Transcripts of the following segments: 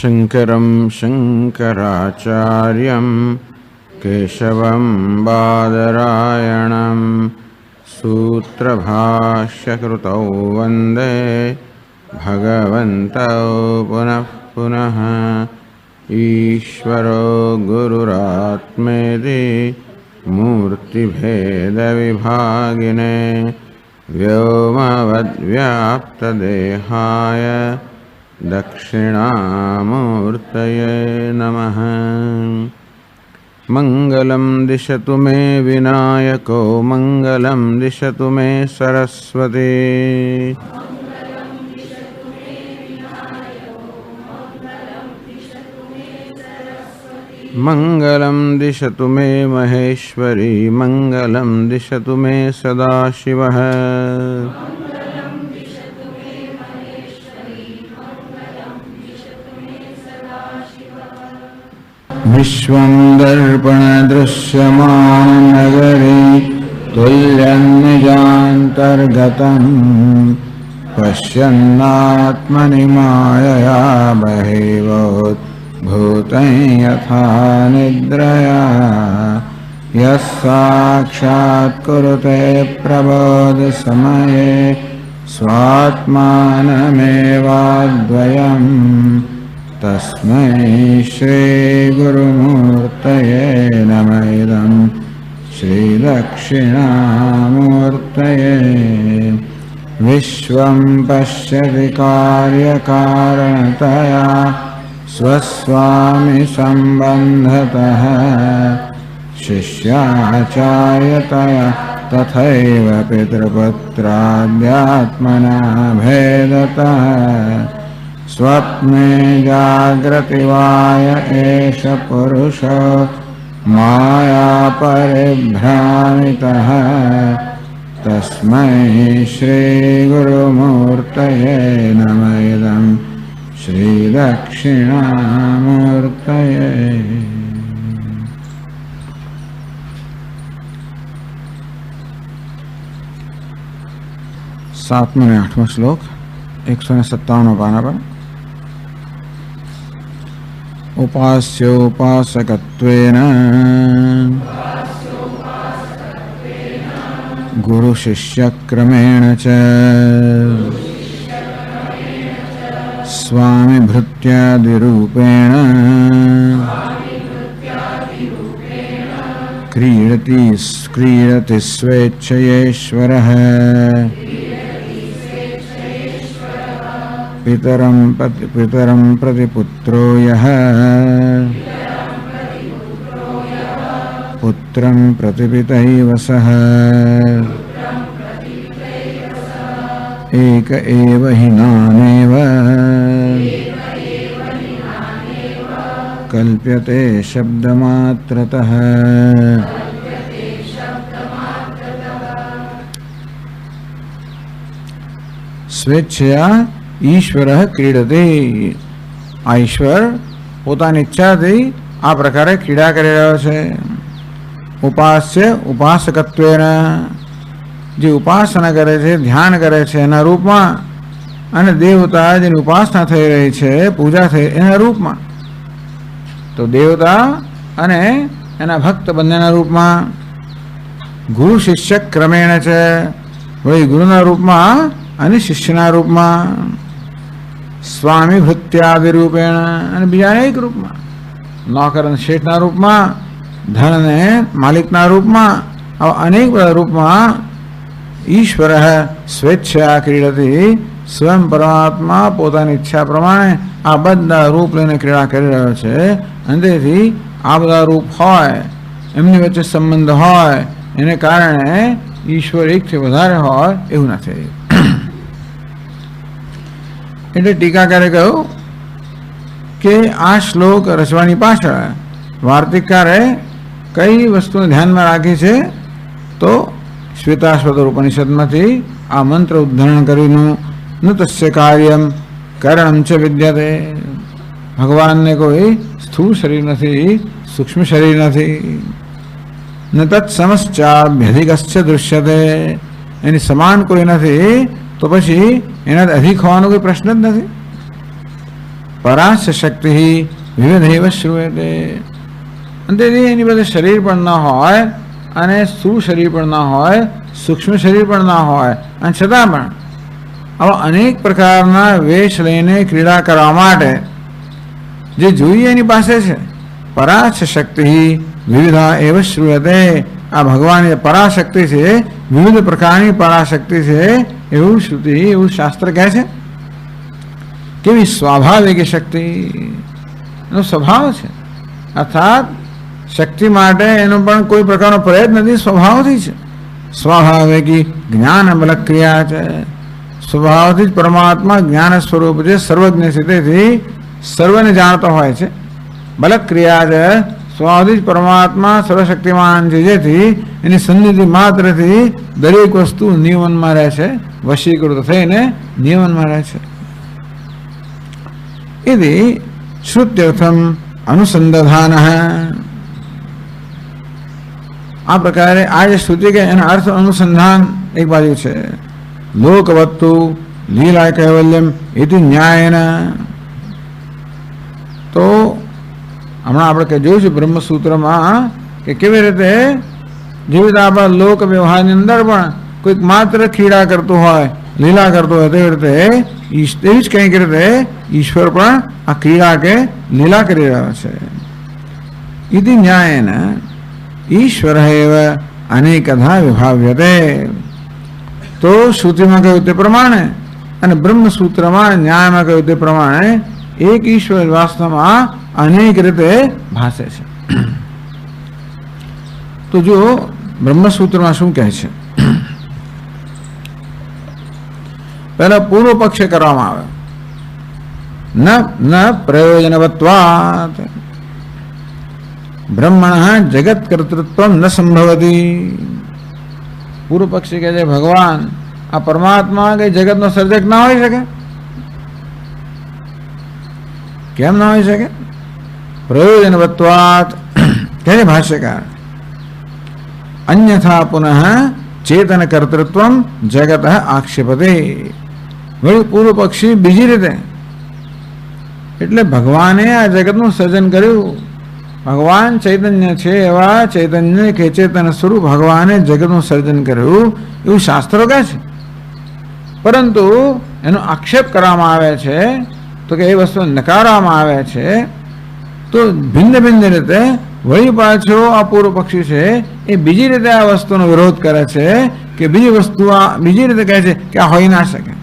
शंकरं शंकराचार्यं केशवं बादरायणं सूत्रभाष्यकृतौ वन्दे भगवन्तौ पुनः पुनः। ईश्वरो गुरुरात्मेति मूर्तिभेदविभागिने व्योमवद्व्याप्तदेहाय दक्षिणामूर्तये नमः। मंगलं दिशतु मे विनायको मंगलं दिशतु मे सरस्वती। मंगलं दिशतु मे महेश्वरी मंगलं दिशतु मे सदाशिवः। विश्वं दर्पणदृश्यमाननगरे तुल्यं निजान्तर्गतं पश्यन्नात्मनि मायया बहिर्भूतं यथा निद्रया। यः साक्षात् कुरुते प्रबोधसमये स्वात्मानमेवाद्वयम् तस्मै श्रीगुरुमूर्तये नमः। इदं श्रीदक्षिणामूर्तये। विश्वं पश्यति कार्यकारणतया स्वस्वामि सम्बन्धतः शिष्याचार्यतया तथैव पितृपुत्राद्यात्मना भेदतः। स्वप्ने जाग्रतिवाय एष पुरुषो मायापरिभ्रामितः तस्मै श्रीगुरुमूर्तये नमः। इदं श्रीदक्षिणामूर्तये। 7वां और 8वां श्लोक 157 पाना पर। उपास्योपासकत्वेन गुरुशिष्यक्रमेण च स्वामिभृत्यादिरूपेण क्रीडति स्वेच्छयेश्वरः। पितरं प्रति पुत्रो यः पुत्रं प्रति पितैव सः। एक एव हि नानेव कल्प्यते शब्दमात्रतः। स्वेच्छया ईश्वर क्रीडते। आ ईश्वर પોતાની ઈચ્છાથી આ પ્રકારે ક્રીડા કરી રહ્યો છે. ઉપાસ્ય ઉપાસકત્વેન, જે ઉપાસના કરે છે, ધ્યાન કરે છે એના રૂપમાં, અને દેવતા જેની ઉપાસના થઈ રહી છે, પૂજા થઈ એના રૂપમાં. તો દેવતા અને એના ભક્ત બંનેના રૂપમાં. ગુરુ શિષ્ય ક્રમેણ છે, વળી ગુરુના રૂપમાં અને શિષ્યના રૂપમાં. સ્વામી ભૃત્યાદિ રૂપેણ, અને બીજા અનેક રૂપમાં. નોકર અને શેઠના રૂપમાં, ધન અને માલિકના રૂપમાં, આવા અનેક બધા રૂપમાં ઈશ્વર સ્વેચ્છા ક્રીડતી, સ્વયં પરમાત્મા પોતાની ઈચ્છા પ્રમાણે આ બધા રૂપ લઈને ક્રીડા કરી રહ્યો છે. અને તેથી આ બધા રૂપ હોય, એમની વચ્ચે સંબંધ હોય, એને કારણે ઈશ્વર એકથી વધારે હોય એવું નથી. એટલે ટીકાકારે કહ્યું કે આ શ્લોક રચવાની પાછળ વાર્તિકકારે કઈ વસ્તુને ધ્યાનમાં રાખી છે, તો શ્વેતાશ્વતર ઉપનિષદમાંથી આ મંત્ર ઉદ્ધરણ કર્યું. ન તસ્ય કાર્યમ કારણમ ચ વિદ્યતે. ભગવાનને કોઈ સ્થૂળ શરીર નથી, સૂક્ષ્મ શરીર નથી. ન તત્સમશ્ચાભ્યધિકશ્ચ દૃશ્યતે, એની સમાન કોઈ નથી, તો પછી એનાથી અધિક હોવાનો કોઈ પ્રશ્ન જ નથી. પરાસ્ય શક્તિ વિવિધૈવ શ્રૂયતે. અંતે એની પાસે શરીર પણ ન હોય અને સ્થૂળ શરીર પણ ન હોય, સૂક્ષ્મ શરીર પણ ના હોય, અને છતાં પણ આવા અનેક પ્રકારના વેશ લઈને ક્રીડા કરવા માટે જે જોઈએ એની પાસે છે. પરાસ્ય શક્તિ વિવિધા એવ શ્રૂયતે. આ ભગવાનની પરાશક્તિ છે, વિવિધ પ્રકારની પરાશક્તિ છે એવું શ્રુતિ, એવું શાસ્ત્ર કહે છે. કેવી સ્વાભાવિક શક્તિ, એનો સ્વભાવ છે. અર્થાત શક્તિ માટે એનો પણ કોઈ પ્રકારનો પ્રયત્ન નથી, સ્વભાવથી છે. સ્વાભાવિકી જ્ઞાન બલ ક્રિયા છે. સ્વભાવથી જ પરમાત્મા જ્ઞાન સ્વરૂપ છે, સર્વજ્ઞ છે, તેથી સર્વને જાણતો હોય છે. બલ ક્રિયા છે, સ્વભાવથી જ પરમાત્મા સર્વશક્તિમાન છે, જેથી એની સન્નિધિ માત્રથી દરેક વસ્તુ નિયમનમાં રહે છે, વશીકૃત થઈને નિયમનમાં રહે છે. इति श्रुत्यर्थम अनुसंधान. આ પ્રકારે આ જે શ્રુતિ કે એના અર્થ અનુસંધાન એક બાજુ છે. લોકવત્તુ લીલા કૈવલ્યમ ઇતિ ન્યાયના. તો હમણાં આપણે જોયું છે બ્રહ્મસૂત્રમાં કે કેવી રીતે જેવી રીતે આપણા લોક વ્યવહારની અંદર પણ કોઈક માત્ર ક્રીડા કરતું હોય, લીલા કરતો હોય, તેવી રીતે તેવી જ કંઈક રીતે ઈશ્વર પણ આ ક્રીડા કે લીલા કરી રહ્યો છે. ઇતિ ન્યાયન ઈશ્વર એવ અનેકધા વિભાવ્યતે. તો શ્રુતિમાં કહ્યું તે પ્રમાણે અને બ્રહ્મસૂત્રમાં ન્યાયમાં કહ્યું તે પ્રમાણે એક ઈશ્વર વાસ્તવમાં અનેક રીતે ભાસે છે. તો જો બ્રહ્મસૂત્રમાં શું કહે છે, પહેલા પૂર્વ પક્ષ કરવામાં આવે. ન પ્રયોજનવત્વાત બ્રહ્મણ જગત કર્તૃત્વ ન સંભવતી. પૂર્વ પક્ષી કહે છે ભગવાન આ પરમાત્મા કે જગતનો સર્જક ના હોઈ શકે. કેમ ના હોઈ શકે? પ્રયોજનવત્વાત કહે છે ભાષ્યકાર. અન્યથા પુનઃ ચેતન કર્તૃત્વ જગત આક્ષેપતે. વળી પૂર્વ પક્ષી બીજી રીતે, એટલે ભગવાને આ જગતનું સર્જન કર્યું. ભગવાન ચૈતન્ય છે, એવા ચૈતન્ય કે ચેતન સ્વરૂપ ભગવાને જગતનું સર્જન કર્યું એવું શાસ્ત્રો કહે છે. પરંતુ એનો આક્ષેપ કરવામાં આવે છે, તો કે એ વસ્તુ નકારવામાં આવે છે. તો ભિન્ન ભિન્ન રીતે વળી પાછો આ પૂર્વ પક્ષી છે એ બીજી રીતે આ વસ્તુનો વિરોધ કરે છે કે બીજી વસ્તુ બીજી રીતે કહે છે કે આ હોઈ ના શકે.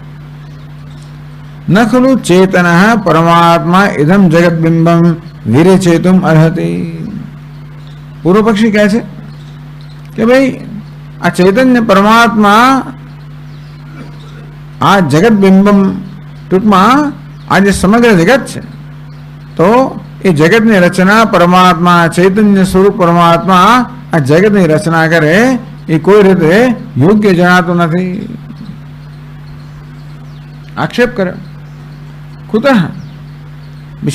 ન ખલુ ચેતન પરમાત્મા ઇદમ જગતબિંબમ વિરેચેતુમ અર્હતિ. પૂર્વ પક્ષી કહે છે કે ભાઈ આ ચૈતન્ય પરમાત્મા આ જગતબિંબમ, ટૂંકમાં આ જે સમગ્ર જગત છે, તો એ જગતની રચના પરમાત્મા ચૈતન્ય સ્વરૂપ પરમાત્મા આ જગતની રચના કરે એ કોઈ રીતે યોગ્ય જણાતું નથી. આક્ષેપ કરે. કુતઃ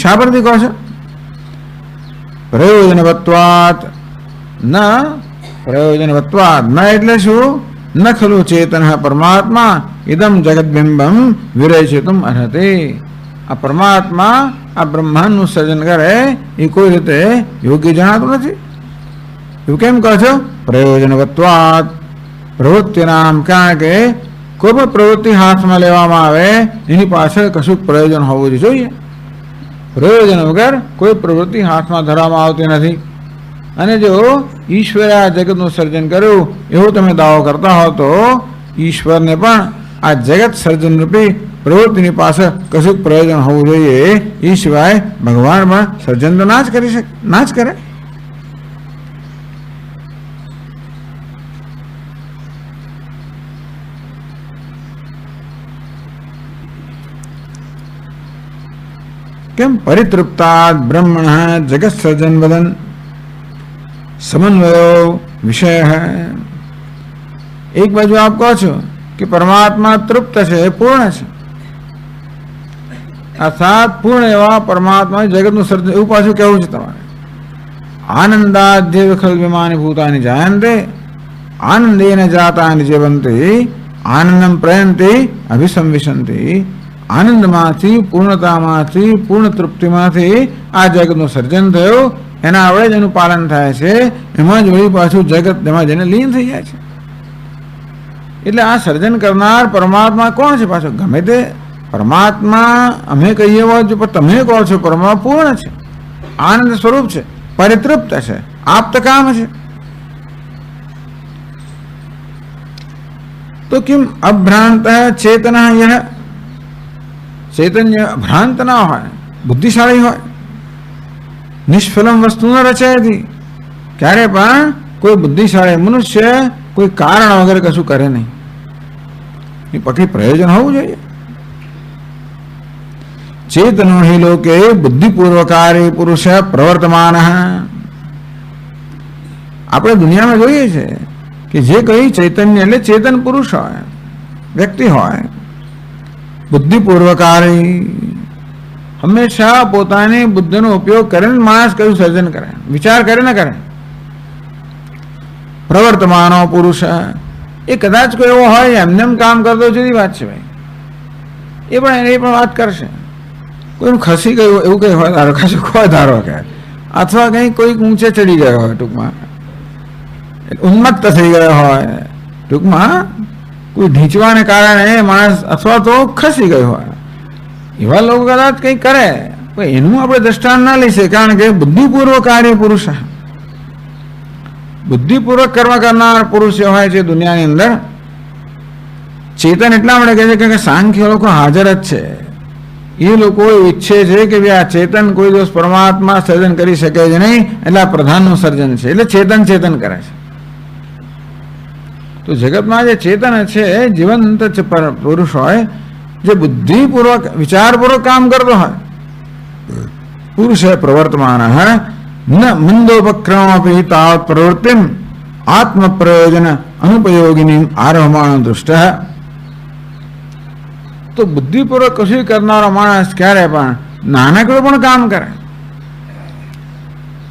શા પરથી કહો છો? પ્રયોજનવત્વાત. ન પ્રયોજનવત્વાત ન એટલે શું? ન ખલુ ચેતન પરમાત્મા ઇદમ જગતબિંબમ વિરેચિતુમ અર્હતે. આ પરમાત્મા આ બ્રહ્માંડનું સર્જન કરે એ કોઈ રીતે યોગ્ય જણાતું નથી. એવું કેમ કહો છો? પ્રયોજનવત્વાત. પ્રવૃત્તિ નામ, કારણ કે કોઈ પણ પ્રવૃત્તિ હાથમાં લેવામાં આવે એની પાછળ કશું પ્રયોજન હોવું જોઈએ. પ્રયોજન વગર કોઈ પ્રવૃત્તિ હાથમાં ધરવામાં આવતી નથી. અને જો ઈશ્વરે આ જગતનું સર્જન કર્યું એવું તમે દાવો કરતા હો તો ઈશ્વરને પણ આ જગત સર્જન રૂપી પ્રવૃત્તિની પાછળ કશું પ્રયોજન હોવું જોઈએ. એ સિવાય ભગવાન પણ સર્જન તો ના જ કરી શકે, ના જ કરે. કેમ? પરિતૃપ્તાદ બ્રહ્મણ જગત સર્જન વદન સમન્વયો વિષય હૈ. એક બાજુ આપ કહો છો કે પરમાત્મા તૃપ્ત છે, પૂર્ણ છે, અર્થાત પૂર્ણ એવા પરમાત્મા જગતનું સર્જન, એવું પાછું કહેવું છે તમારે. આનંદાદ્ય વિખલ વિમાની ભૂતાની જાયંતે આનંદેન જાતાની જીવંતી આનંદમ પ્રયંતી અભિસંવિશંતી. આનંદમાંથી, પૂર્ણતામાંથી, પૂર્ણ તૃપ્તિમાંથી આ જગતનું સર્જન થયું. એના આવડે જ એનું પાલન થાય છે. એમાં જ વળી પાછું જગત એમાં જઈને લીન થઈ જાય છે. એટલે આ સર્જન કરનાર પરમાત્મા કોણ છે? પાછો ગમે તે પરમાત્મા અમે કહીએ હોય પણ તમે કહો છો પરમાત્મા પૂર્ણ છે, આનંદ સ્વરૂપ છે, પરિતૃપ્ત છે, આપ્તકામ છે. તો કેમ અભ્રાંત ચેતન યહ, ચૈતન્ય ભ્રાંત ના હોય, બુદ્ધિશાળી હોય, નિષ્ફલમ વસ્તુ ન રચાયતી. ક્યારે પણ કોઈ બુદ્ધિશાળી મનુષ્ય કોઈ કારણ વગર કશું કરે નહીં. એ પછી પ્રયોજન હોવું જોઈએ. ચેતનો હિ લોકે બુદ્ધિપૂર્વકારી પુરુષ પ્રવર્તમાન. આપણે દુનિયામાં જોઈએ છે કે જે કઈ ચૈતન્ય એટલે ચેતન પુરુષ હોય, વ્યક્તિ હોય, બુદ્ધિપૂર્વકારી, હંમેશા પોતાની બુદ્ધિનો ઉપયોગ કરીને માણસ કયું સર્જન કરે, વિચાર કરે ને કરે. પ્રવર્તમાનો પુરુષ, એ કદાચ કોઈ એવો હોય એમને એમ કામ કરતો જુદી વાત છે ભાઈ, એ પણ વાત કરશે. કોઈનું ખસી ગયું એવું કંઈ હોય, ધારો કશું કોઈ ધારો કે, અથવા કંઈ કોઈક ઊંચે ચડી ગયો હોય, ટૂંકમાં ઉન્મત્ત થઈ ગયો હોય, ટૂંકમાં કોઈ ઢીંચવાને કારણે માણસ અથવા તો ખસી ગયો હોય, એવા લોકો કદાચ કંઈક કરે, એનું આપણે દ્રષ્ટાંત ના લઈ શકીએ. કારણ કે બુદ્ધિપૂર્વકારી પુરુષ, બુદ્ધિપૂર્વક કર્મ કરનાર પુરુષ હોય છે દુનિયાની અંદર. ચેતન એટલા માટે કહે છે કે સાંખ્ય લોકો હાજર જ છે. એ લોકો ઈચ્છે છે કે આ ચેતન કોઈ દિવસ પરમાત્મા સર્જન કરી શકે જ નહીં, એટલે આ પ્રધાનનું સર્જન છે, એટલે ચેતન કરે છે. તો જગતમાં જે ચેતન છે, જીવંત પુરુષ હોય, જે બુદ્ધિપૂર્વક વિચારપૂર્વક કામ કરતો હોય, પુરુષ પ્રવર્તમાન ન મંદોપક્રમ આપી તાવત પ્રવૃત્તિમ આત્મ પ્રયોજન અનુપયોગિની આરહમાણ દૃષ્ટ. તો બુદ્ધિપૂર્વક કશું કરનારો માણસ ક્યારે પણ નાનકડું પણ કામ કરે,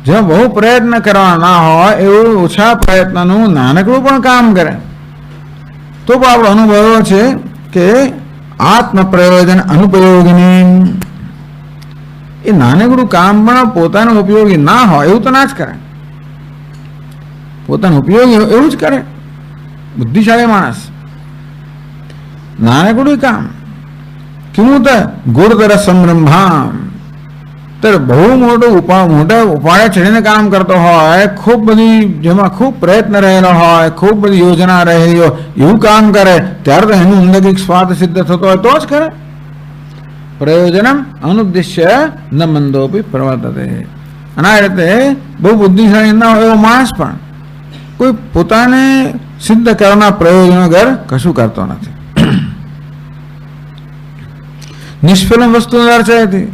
જ્યાં બહુ પ્રયત્ન કરવા ના હોય એવું ઓછા પ્રયત્નનું નાનકડું પણ કામ કરે. તો પણ આપણો અનુભવ છે કે આત્મ પ્રયોજન અનુપયોગિની, એ નાનકડું કામ પણ પોતાનું ઉપયોગી ના હોય એવું તો ના જ કરે, પોતાનું ઉપયોગી એવું જ કરે. બુદ્ધિશાળી માણસ નાનકડું કામ કેવું તો ગુરુતર સંરંભામ, ત્યારે બહુ મોટા ઉપાડે ચડીને કામ કરતો હોય, ખૂબ બધી જેમાં ખૂબ પ્રયત્ન રહેલો હોય, ખૂબ બધી યોજના રહેલી હોય, એવું કામ કરે ત્યારે તો એનું અંદર કંઈક સ્વાદ સિદ્ધ થતો હોય તો જ કરે. પ્રયોજનમ અનુદ્દેશ્ય ન મંદોપી પ્રવર્તતે. અને આ રીતે બહુ બુદ્ધિશાળી ના હોય એવો માણસ પણ કોઈ પોતાને સિદ્ધ કરવાના પ્રયોજન વગર કશું કરતો નથી. નિષ્ફલમ વસ્તુ દર્શાયતી,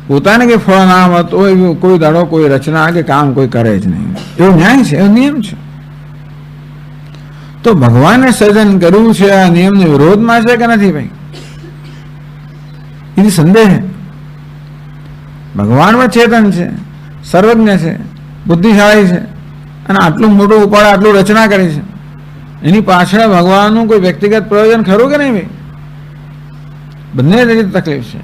પોતાને કંઈ ફળ ના મળતો હોય કોઈ દાડો કોઈ રચના કે કામ કોઈ કરે જ નહીં, એવો ન્યાય છે, એવો નિયમ છે. તો ભગવાને સર્જન કર્યું છે, આ નિયમનો વિરોધમાં છે કે નથી ભાઈ? એની સંદેહ. ભગવાન પણ ચેતન છે, સર્વજ્ઞ છે, બુદ્ધિશાળી છે, અને આટલું મોટું ઉપાડ આટલું રચના કરી છે, એની પાછળ ભગવાનનું કોઈ વ્યક્તિગત પ્રયોજન ખરું કે નહીં ભાઈ? બંને રીતે તકલીફ છે.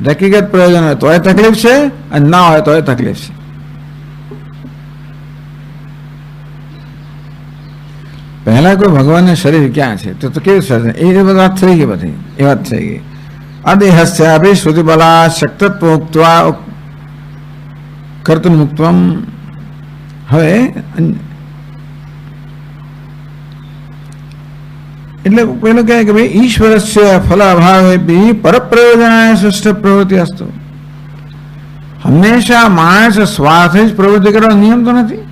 વ્યક્તિગત પ્રયોજન હોય તોય તકલીફ છે, અને ના હોય તોય તકલીફ છે. પહેલા કોઈ ભગવાનનું શરીર ક્યાં છે તો કેવું સર્જન, એ વાત થઈ ગઈ, બધી એ વાત થઈ ગઈ. અદેહસ્યાપી શ્રુતિબલા શક્તત્વોક્ત્વા કર્તૃમુક્ત્વમ. હવે એટલે પેલું કહે કે ભાઈ ઈશ્વરસ્ય ફલ અભાવે બી પરપ્રયોજનાય સૃષ્ટ પ્રવૃત્તિ અસ્તુ. હંમેશા માણસ સ્વાર્થ જ પ્રવૃત્તિ કરવાનો નિયમ તો નથી.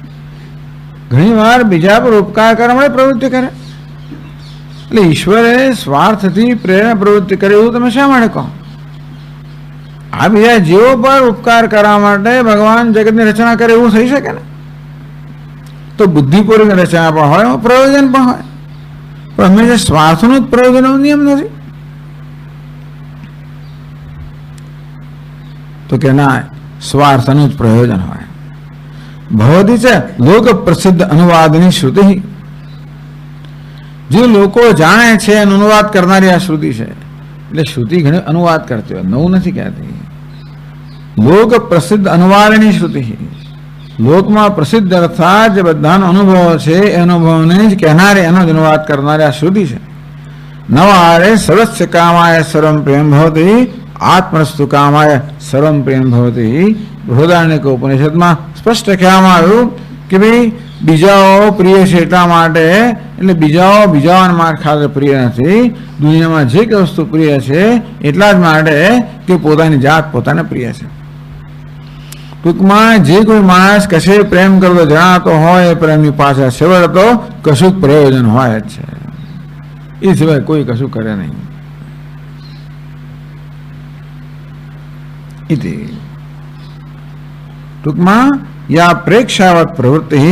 ઘણી વાર બીજા પર ઉપકાર કરવા માટે પ્રવૃત્તિ કરે. એટલે ઈશ્વરે સ્વાર્થથી પ્રેરણા પ્રવૃત્તિ કરે એવું તમે શા માટે કહો? આ બીજા જીવો પર ઉપકાર કરવા માટે ભગવાન જગતની રચના કરે એવું થઈ શકે ને? તો બુદ્ધિપૂર્વક રચના પણ હોય, પ્રયોજન પણ હોય, પણ હંમેશા સ્વાર્થનું જ પ્રયોજનનો નિયમ નથી. તો કે ના, સ્વાર્થનું જ પ્રયોજન હોય. ભવતી છે લોક પ્રસિદ્ધ અનુવાદની શ્રુતિ. જે લોકો જાણે છે એનો અનુવાદ કરનારી આ શ્રુતિ છે. એટલે શ્રુતિ ઘણી અનુવાદ કરતી હોય, નવું નથી કહેતી. લોક પ્રસિદ્ધ અનુવાદની શ્રુતિ, લોકમાં પ્રસિદ્ધ અર્થાત જે બધાનો અનુભવ છે એ અનુભવને જ કહેનારે, એનો જ અનુવાદ કરનારે આ શ્રુતિ છે. નવારે સર્વસ્ય કામાય સર્વમ પ્રેમ ભવતી આત્મસ્તુ કામાય સર્વમ પ્રેમ ભવતી. બૃહદારણ્યક ઉપનિષદમાં સ્પષ્ટ કહેવામાં આવ્યું કે ભાઈ બીજાઓ પ્રિય છે એટલા માટે, એટલે બીજાઓના માર્ગ ખાતર પ્રિય નથી, દુનિયામાં જે કઈ વસ્તુ પ્રિય છે એટલા જ માટે કે પોતાની જાત પોતાને પ્રિય છે. ટૂંકમાં જે કોઈ માણસ કશે પ્રેમ કરતો જણાતો હોય એ પ્રેમની પાછળ છેવટે તો કશું પ્રયોજન હોય જ છે, એ સિવાય કોઈ કશું કરે નહીં. ટૂંકમાં યા પ્રેક્ષાવત પ્રવૃત્તિ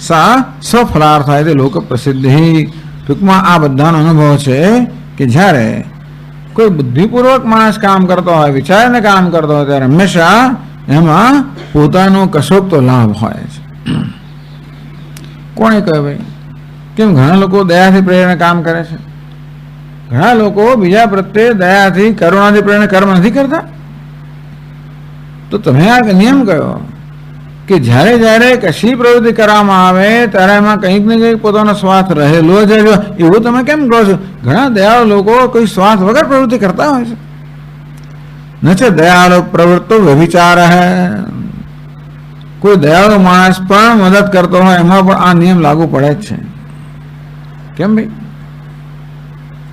સા સફલાર્થાય તે લોક પ્રસિદ્ધિ. ટૂંકમાં આ બધાનો અનુભવ છે કે જ્યારે કોઈ બુદ્ધિપૂર્વક માણસ કામ કરતો હોય, વિચારીને કામ કરતો હોય, ત્યારે હંમેશા એમાં પોતાનો કશોક તો લાભ હોય છે. કોણે કહે ભાઈ કેમ ઘણા લોકો દયાથી પ્રેરણે કામ કરે છે? ઘણા લોકો બીજા પ્રત્યે દયાથી કરુણાથી પ્રેરણે કર્મ નથી કરતા. તો તમે આ નિયમ કયો કે જ્યારે જ્યારે કશી પ્રવૃત્તિ કરવામાં આવે ત્યારે એમાં કંઈક ને કંઈક પોતાનો સ્વાર્થ રહેલો જ, એવું તમે કેમ કહો છો? ઘણા દયાળુ લોકો કોઈ સ્વાર્થ વગર પ્રવૃત્તિ કરતા હોય છે. ન છે દયાળુ પ્રવૃત્તો વ્યભિચાર હે. કોઈ દયાળુ માણસ પણ મદદ કરતો હોય એમાં પણ આ નિયમ લાગુ પડે જ છે. કેમ ભાઈ?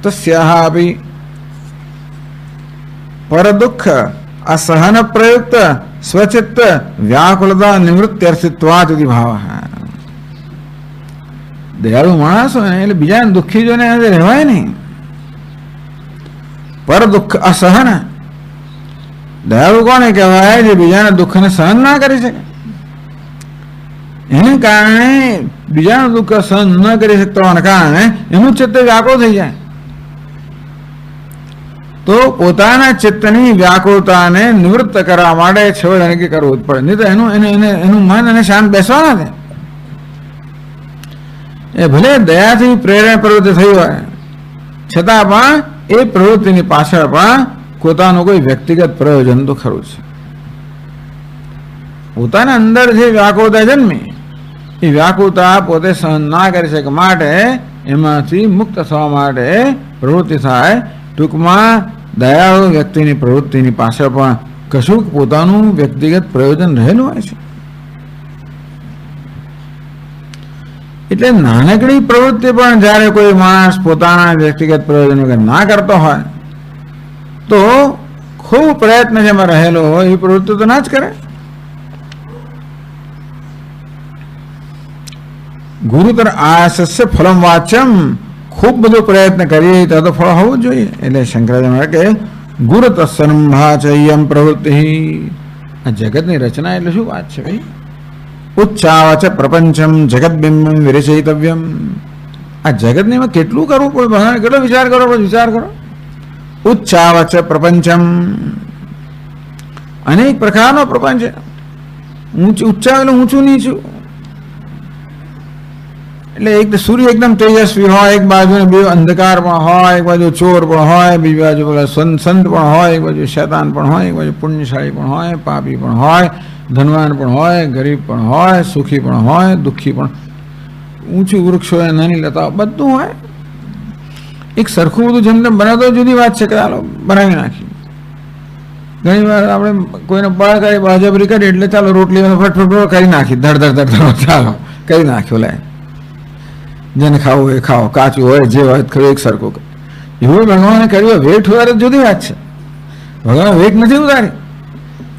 તસ્યાહ અપી પર દુઃખ અસહન પ્રયુક્ત સ્વચિત્ત વ્યાકુલતા નિવૃત્ત્યર્થિત્વાદ ભાવ. દયાળુ માણસ હોય એટલે બીજાને દુઃખી જોઈને રહેવાય નહીં. પર દુઃખ અસહન, દયાળુ કોને કહેવાય? જે બીજાના દુઃખને સહન ના કરી શકે. એને કારણે બીજાનું દુઃખ સહન ન કરી શકતો હોવાના કારણે એનું ચિત્ત વ્યાકુળ થઈ જાય. તો પોતાના ચિત્તની વ્યાકુળતાને નિવૃત્ત કરવા માટે છેવટે નક્કી કરવું જ પડે, નહીં તો એનું મન અને શાંત બેસવા નથી. એ ભલે દયાથી પ્રેરણા પ્રવૃત્તિ થઈ હોય છતાં પણ એ પ્રવૃત્તિની પાછળ પણ પોતાનું કોઈ વ્યક્તિગત પ્રયોજન તો ખરું છે. પોતાના અંદર જે વ્યાકુળતા જન્મી એ વ્યાકુળતા પોતે સહન ના કરી શકે માટે એમાંથી મુક્ત થવા માટે પ્રવૃત્તિ થાય. ટૂંકમાં દયાળુ વ્યક્તિની પ્રવૃત્તિની પાછળ પણ કશું પોતાનું વ્યક્તિગત પ્રયોજન રહેલું હોય છે. એટલે નાનકડી પ્રવૃત્તિ પણ જ્યારે કોઈ માણસ પોતાના વ્યક્તિગત પ્રયોજન વગર ના કરતો હોય તો ખૂબ પ્રયત્ન જેમાં રહેલો હોય એ પ્રવૃત્તિ તો ના જ કરે. ગુરુતર આશસ્ય ફલમ વાચ્યમ, ખૂબ બધો પ્રયત્ન કરીએ તો ફળ હોવું જોઈએ. એટલે શંકરાચાર્ય કે ગુરુ તત્સંભાચયમ પ્રવૃત્તિ. આ જગતની રચના એટલે શું વાત છે ભાઈ? ઉચ્ચાવચ પ્રપંચમ જગતબિંબમ વિરચયિતવ્યમ. આ જગતની એમાં કેટલું કરવું પડે, ભગવાન કેટલો વિચાર કરો, વિચાર કરો. ઉચ્ચાવચ પ્રપંચમ, અનેક પ્રકારનો પ્રપંચ. ઊંચા એટલે ઊંચું નીચું. એટલે એક સૂર્ય એકદમ તેજસ્વી હોય, એક બાજુ બે અંધકાર પણ હોય, એક બાજુ ચોર પણ હોય, બીજી બાજુ પેલા સંત પણ હોય, એક બાજુ શૈતાન પણ હોય, એક બાજુ પુણ્યશાળી પણ હોય, પાપી પણ હોય, ધનવાન પણ હોય, ગરીબ પણ હોય, સુખી પણ હોય, દુઃખી પણ. ઊંચું વૃક્ષ હોય, નાની લતા, બધું હોય. એક સરખું બધું જેમ તેમ બનાવતો જુદી વાત છે કે ચાલો બનાવી નાખી. ઘણી વાર આપણે કોઈને બળ કરી બળજબરી કરી એટલે ચાલો રોટલી ફટફટ કરી નાખી, ધડ ચાલો કરી નાખ્યો. લે જેને ખાવું હોય ખાઓ, કાચું હોય જે હોય ખરું એક સરખું. એવું ભગવાને કર્યું. વેઠ ઉતારે જુદી વાત છે. ભગવાન વેઠ નથી ઉતારી.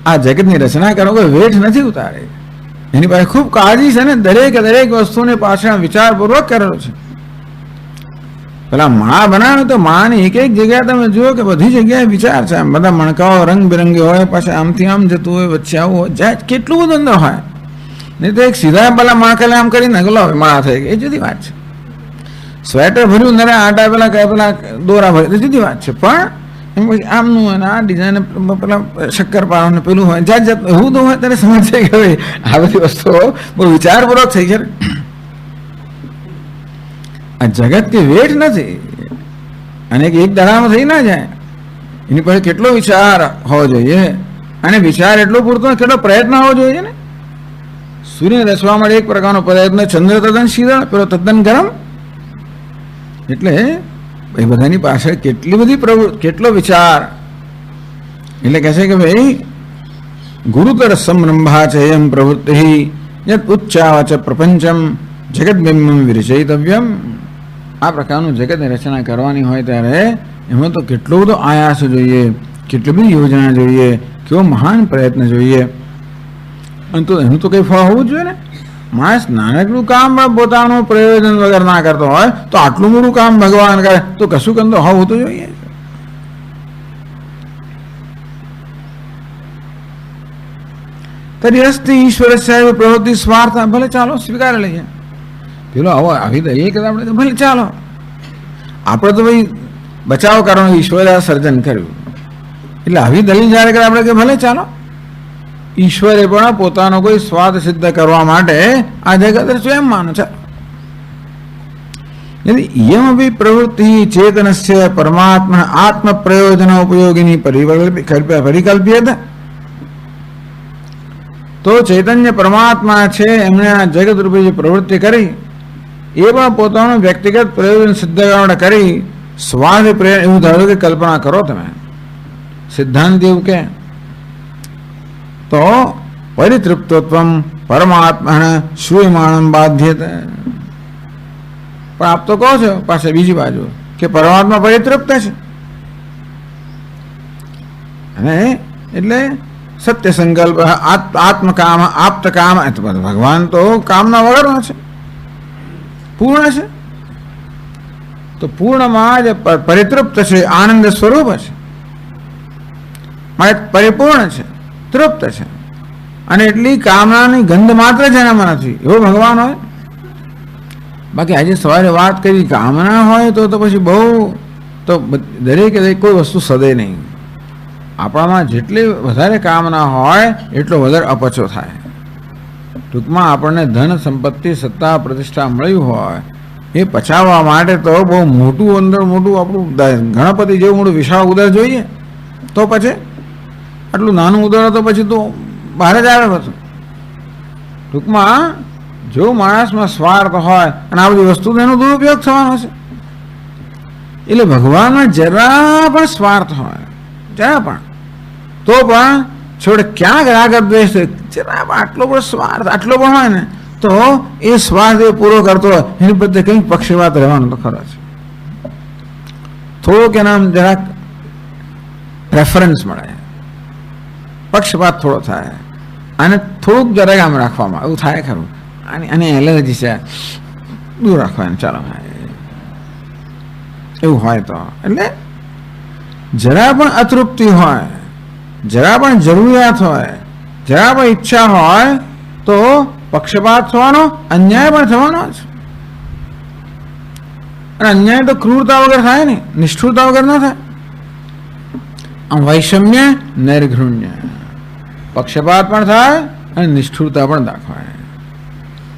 આ જગતની રચના કરો કોઈ વેઠ નથી ઉતારી. એની પાસે ખૂબ કાળજી છે ને, દરેક વસ્તુને પાછળ વિચારપૂર્વક કરેલો છે. પેલા માળા બનાવે તો માળાની એક જગ્યાએ તમે જુઓ કે બધી જગ્યાએ વિચાર છે. બધા મણકાઓ રંગબેરંગી હોય, પાછા આમથી આમ જતું હોય, વચ્ચે આવું હોય, જાય કેટલું બધું અંદર હોય. નહીં તો એક સીધા પેલા માળખાલે આમ કરીને ગલો માળા થઈ ગઈ, એ જુદી વાત છે. સ્વેટર ભર્યું નરે આટા પેલા દોરા ભર્યું, જુદી વાત છે. પણ એમ પછી આમનું હોય ને આ ડિઝાઇન પેલા શક્કરપારાને પેલું હોય, જાત એવું તો હોય ત્યારે સમજ છે કે ભાઈ આ બધી વસ્તુઓ બહુ વિચારપૂર્વક થઈ છે. આ જગત કે વેઠ નથી અને એક દાડામાં થઈ ના જાય. એની પાસે કેટલો વિચાર હોવો જોઈએ, અને વિચાર એટલો પૂરતો કેટલો પ્રયત્ન હોવો જોઈએ ને. સૂર્ય રચવા માટે એક પ્રકારનો પ્રયત્ન, ચંદ્ર તદ્દન શીતળ, પેલો તદ્દન ગરમ. એટલે એ બધાની પાછળ કેટલી બધી કેટલો વિચાર. એટલે કહે છે કે ભાઈ ગુરુતર સંરંભા છે એમ પ્રવૃત્તિ યત ઉચ્ચાવચ પ્રપંચમ જગતબિંબમ વિરચયિતવ્યમ. આ પ્રકારનું જગતની રચના કરવાની હોય ત્યારે એમાં તો કેટલો બધો આયાસ જોઈએ, કેટલી બધી યોજના જોઈએ, કેવો મહાન પ્રયત્ન જોઈએ. અને તો એનું તો કંઈ ફળ હોવું જોઈએ ને. માણસ નાનકડું કામ પોતાનું પ્રયોજન વગર ના કરતો હોય તો આટલું મોટું કામ ભગવાન કરે તો કશું કંઈ હોવું તો જોઈએ. તરી અસ્તિ ઈશ્વર સાહેબ પ્રવૃત્તિ સ્વાર્થ. ભલે ચાલો સ્વીકારી લઈએ, પેલો આવો આવી દઈએ કે આપણે ભલે ચાલો, આપણે તો ભાઈ બચાવ કરવાનો ઈશ્વરે સર્જન કર્યું એટલે આવી દલીલ જ્યારે કરે આપણે કે ભલે ચાલો, ઈશ્વરે પણ પોતાનો કોઈ સ્વાદ સિદ્ધ કરવા માટે આ જગત રચ્યું એમ માનો છે. યમપી પ્રવૃત્તિ ચેતનસ્ય પરમાત્મા આત્મ પ્રયોજન ઉપયોગીની પરિકલ્પ્યત. તો ચૈતન્ય પરમાત્મા છે, એમણે આ જગત રૂપે જે પ્રવૃત્તિ કરી એ પણ પોતાનું વ્યક્તિગત પ્રયોજન સિદ્ધ કરવા માટે કરી. સ્વાદ પ્રેરણા એવું ધારો કે કલ્પના કરો તમે, સિદ્ધાંત એવું કે તો પરિતૃપ્તત્વ પરમાત્મા શ્રૂયમાણમ બાધ્યત. પણ આપ તો કહો છો પાસે બીજી બાજુ કે પરમાત્મા પરિતૃપ્ત છે, અને એટલે સત્ય સંકલ્પ આત્મકામ આપ્તકામ. ભગવાન તો કામના વગરનો છે, પૂર્ણ છે. તો પૂર્ણમાં જે પરિતૃપ્ત છે, આનંદ સ્વરૂપ છે, પરિપૂર્ણ છે, તૃપ્ત છે, અને એટલી કામનાની ગંધ માત્ર જ એનામાં નથી. એવો ભગવાન હોય. બાકી આજે સવારે વાત કરી કામના હોય તો પછી બહુ તો દરેકે કોઈ વસ્તુ સદે નહીં. આપણામાં જેટલી વધારે કામના હોય એટલો વધારે અપચો થાય. ટૂંકમાં આપણને ધન સંપત્તિ સત્તા પ્રતિષ્ઠા મળ્યું હોય એ પચાવવા માટે તો બહુ મોટું અંદર મોટું આપણું ગણપતિ જેવું મોટું વિશાળ ઉદર જોઈએ. તો પછી આટલું નાનું ઉદર તો પછી તો બહાર જ આવે બધું. ટૂંકમાં જો માણસમાં સ્વાર્થ હોય અને આ બધી વસ્તુ એનો દુરુપયોગ થવાનો છે. એટલે ભગવાનમાં જરા પણ સ્વાર્થ હોય, જરા પણ, તો પણ છોડે ક્યાંક રાગ દ્વેષ, જરા પણ આટલો બધો સ્વાર્થ આટલો પણ હોય ને તો એ સ્વાર્થ એ પૂરો કરતો હોય એની પ્રત્યે કંઈક પક્ષપાત રહેવાનો તો ખરો છે. થોડોક એના જરાક પ્રેફરન્સ મળે, પક્ષપાત થોડો થાય, અને થોડુંક જરાક આમ રાખવામાં એવું થાય ખરું. અને એલર્જી છે, દૂર રાખવાનું ચાલો એવું હોય તો. એટલે જરા પણ અતૃપ્તિ હોય, જરા પણ જરૂરિયાત હોય, જરા પણ ઈચ્છા હોય તો પક્ષપાત થવાનો, અન્યાય પણ થવાનો જ. અને અન્યાય તો ક્રૂરતા વગર થાય ને, નિષ્ઠુરતા વગર ના થાય. આમ વૈષમ્ય નૈર્ઘૃણ્ય, પક્ષપાત પણ થાય અને નિષ્ઠુરતા પણ દાખવાય.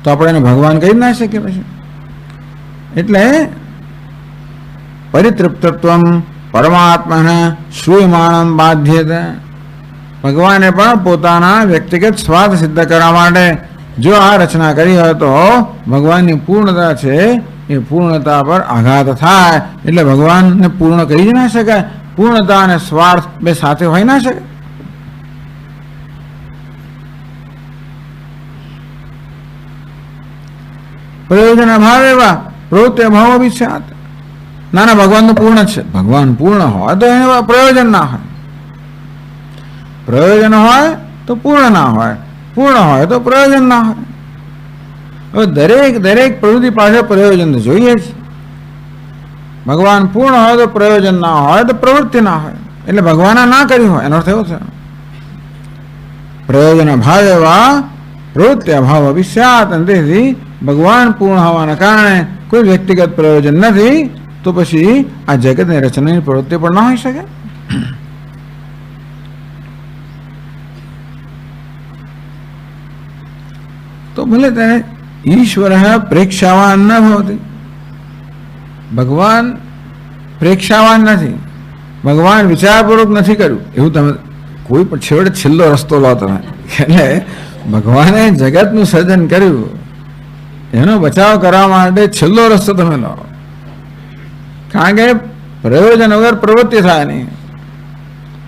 તો આપણે એને ભગવાન કહી ના શકીએ પછી. એટલે પરિતૃપ્તત્વ પરમાત્માના શ્રૂયમાણમ બાધ્યત. ભગવાને પણ પોતાના વ્યક્તિગત સ્વાદ સિદ્ધ કરવા માટે જો આ રચના કરી હોય તો ભગવાનની પૂર્ણતા છે એ પૂર્ણતા પર આઘાત થાય. એટલે ભગવાનને પૂર્ણ કહી જ ના શકાય. પૂર્ણતા અને સ્વાર્થ બે સાથે હોય ના શકે. પ્રયોજન અભાવ એવા પ્રવૃત્તિ અભાવ વિચાર. ના ના, ભગવાન તો પૂર્ણ છે. ભગવાન પૂર્ણ હોય તો એને પ્રયોજન ના હોય, પ્રયોજન હોય તો પૂર્ણ ના હોય, પૂર્ણ હોય તો પ્રયોજન ના હોય. હવે દરેક પ્રવૃત્તિ પાછળ પ્રયોજન તો જોઈએ જ. ભગવાન પૂર્ણ હોય તો પ્રયોજન ના હોય તો પ્રવૃત્તિ ના હોય. એટલે ભગવાને ના કર્યું હોય એનો અર્થ એવો છે. પ્રયોજન અભાવ એવા પ્રવૃત્તિ અભાવ અવિસ્યાત. તેથી ભગવાન પૂર્ણ હોવાના કારણે કોઈ વ્યક્તિગત પ્રયોજન નથી, તો પછી આ જગતની રચનાની પ્રવૃત્તિ પણ ના હોઈ શકે. તો ભલે તેને ઈશ્વર પ્રેક્ષાવાન ન ભવતી, ભગવાન પ્રેક્ષાવાન નથી. ભગવાન વિચારપૂર્વક નથી કર્યું એવું તમે કોઈ પણ છેવટે છેલ્લો રસ્તો લો તમે. એટલે ભગવાને જગતનું સર્જન કર્યું, એનો બચાવ કરવા માટે છેલ્લો રસ્તો તમે લો. કારણ કે પ્રયોજન વગર પ્રવૃત્તિ થાય નહીં.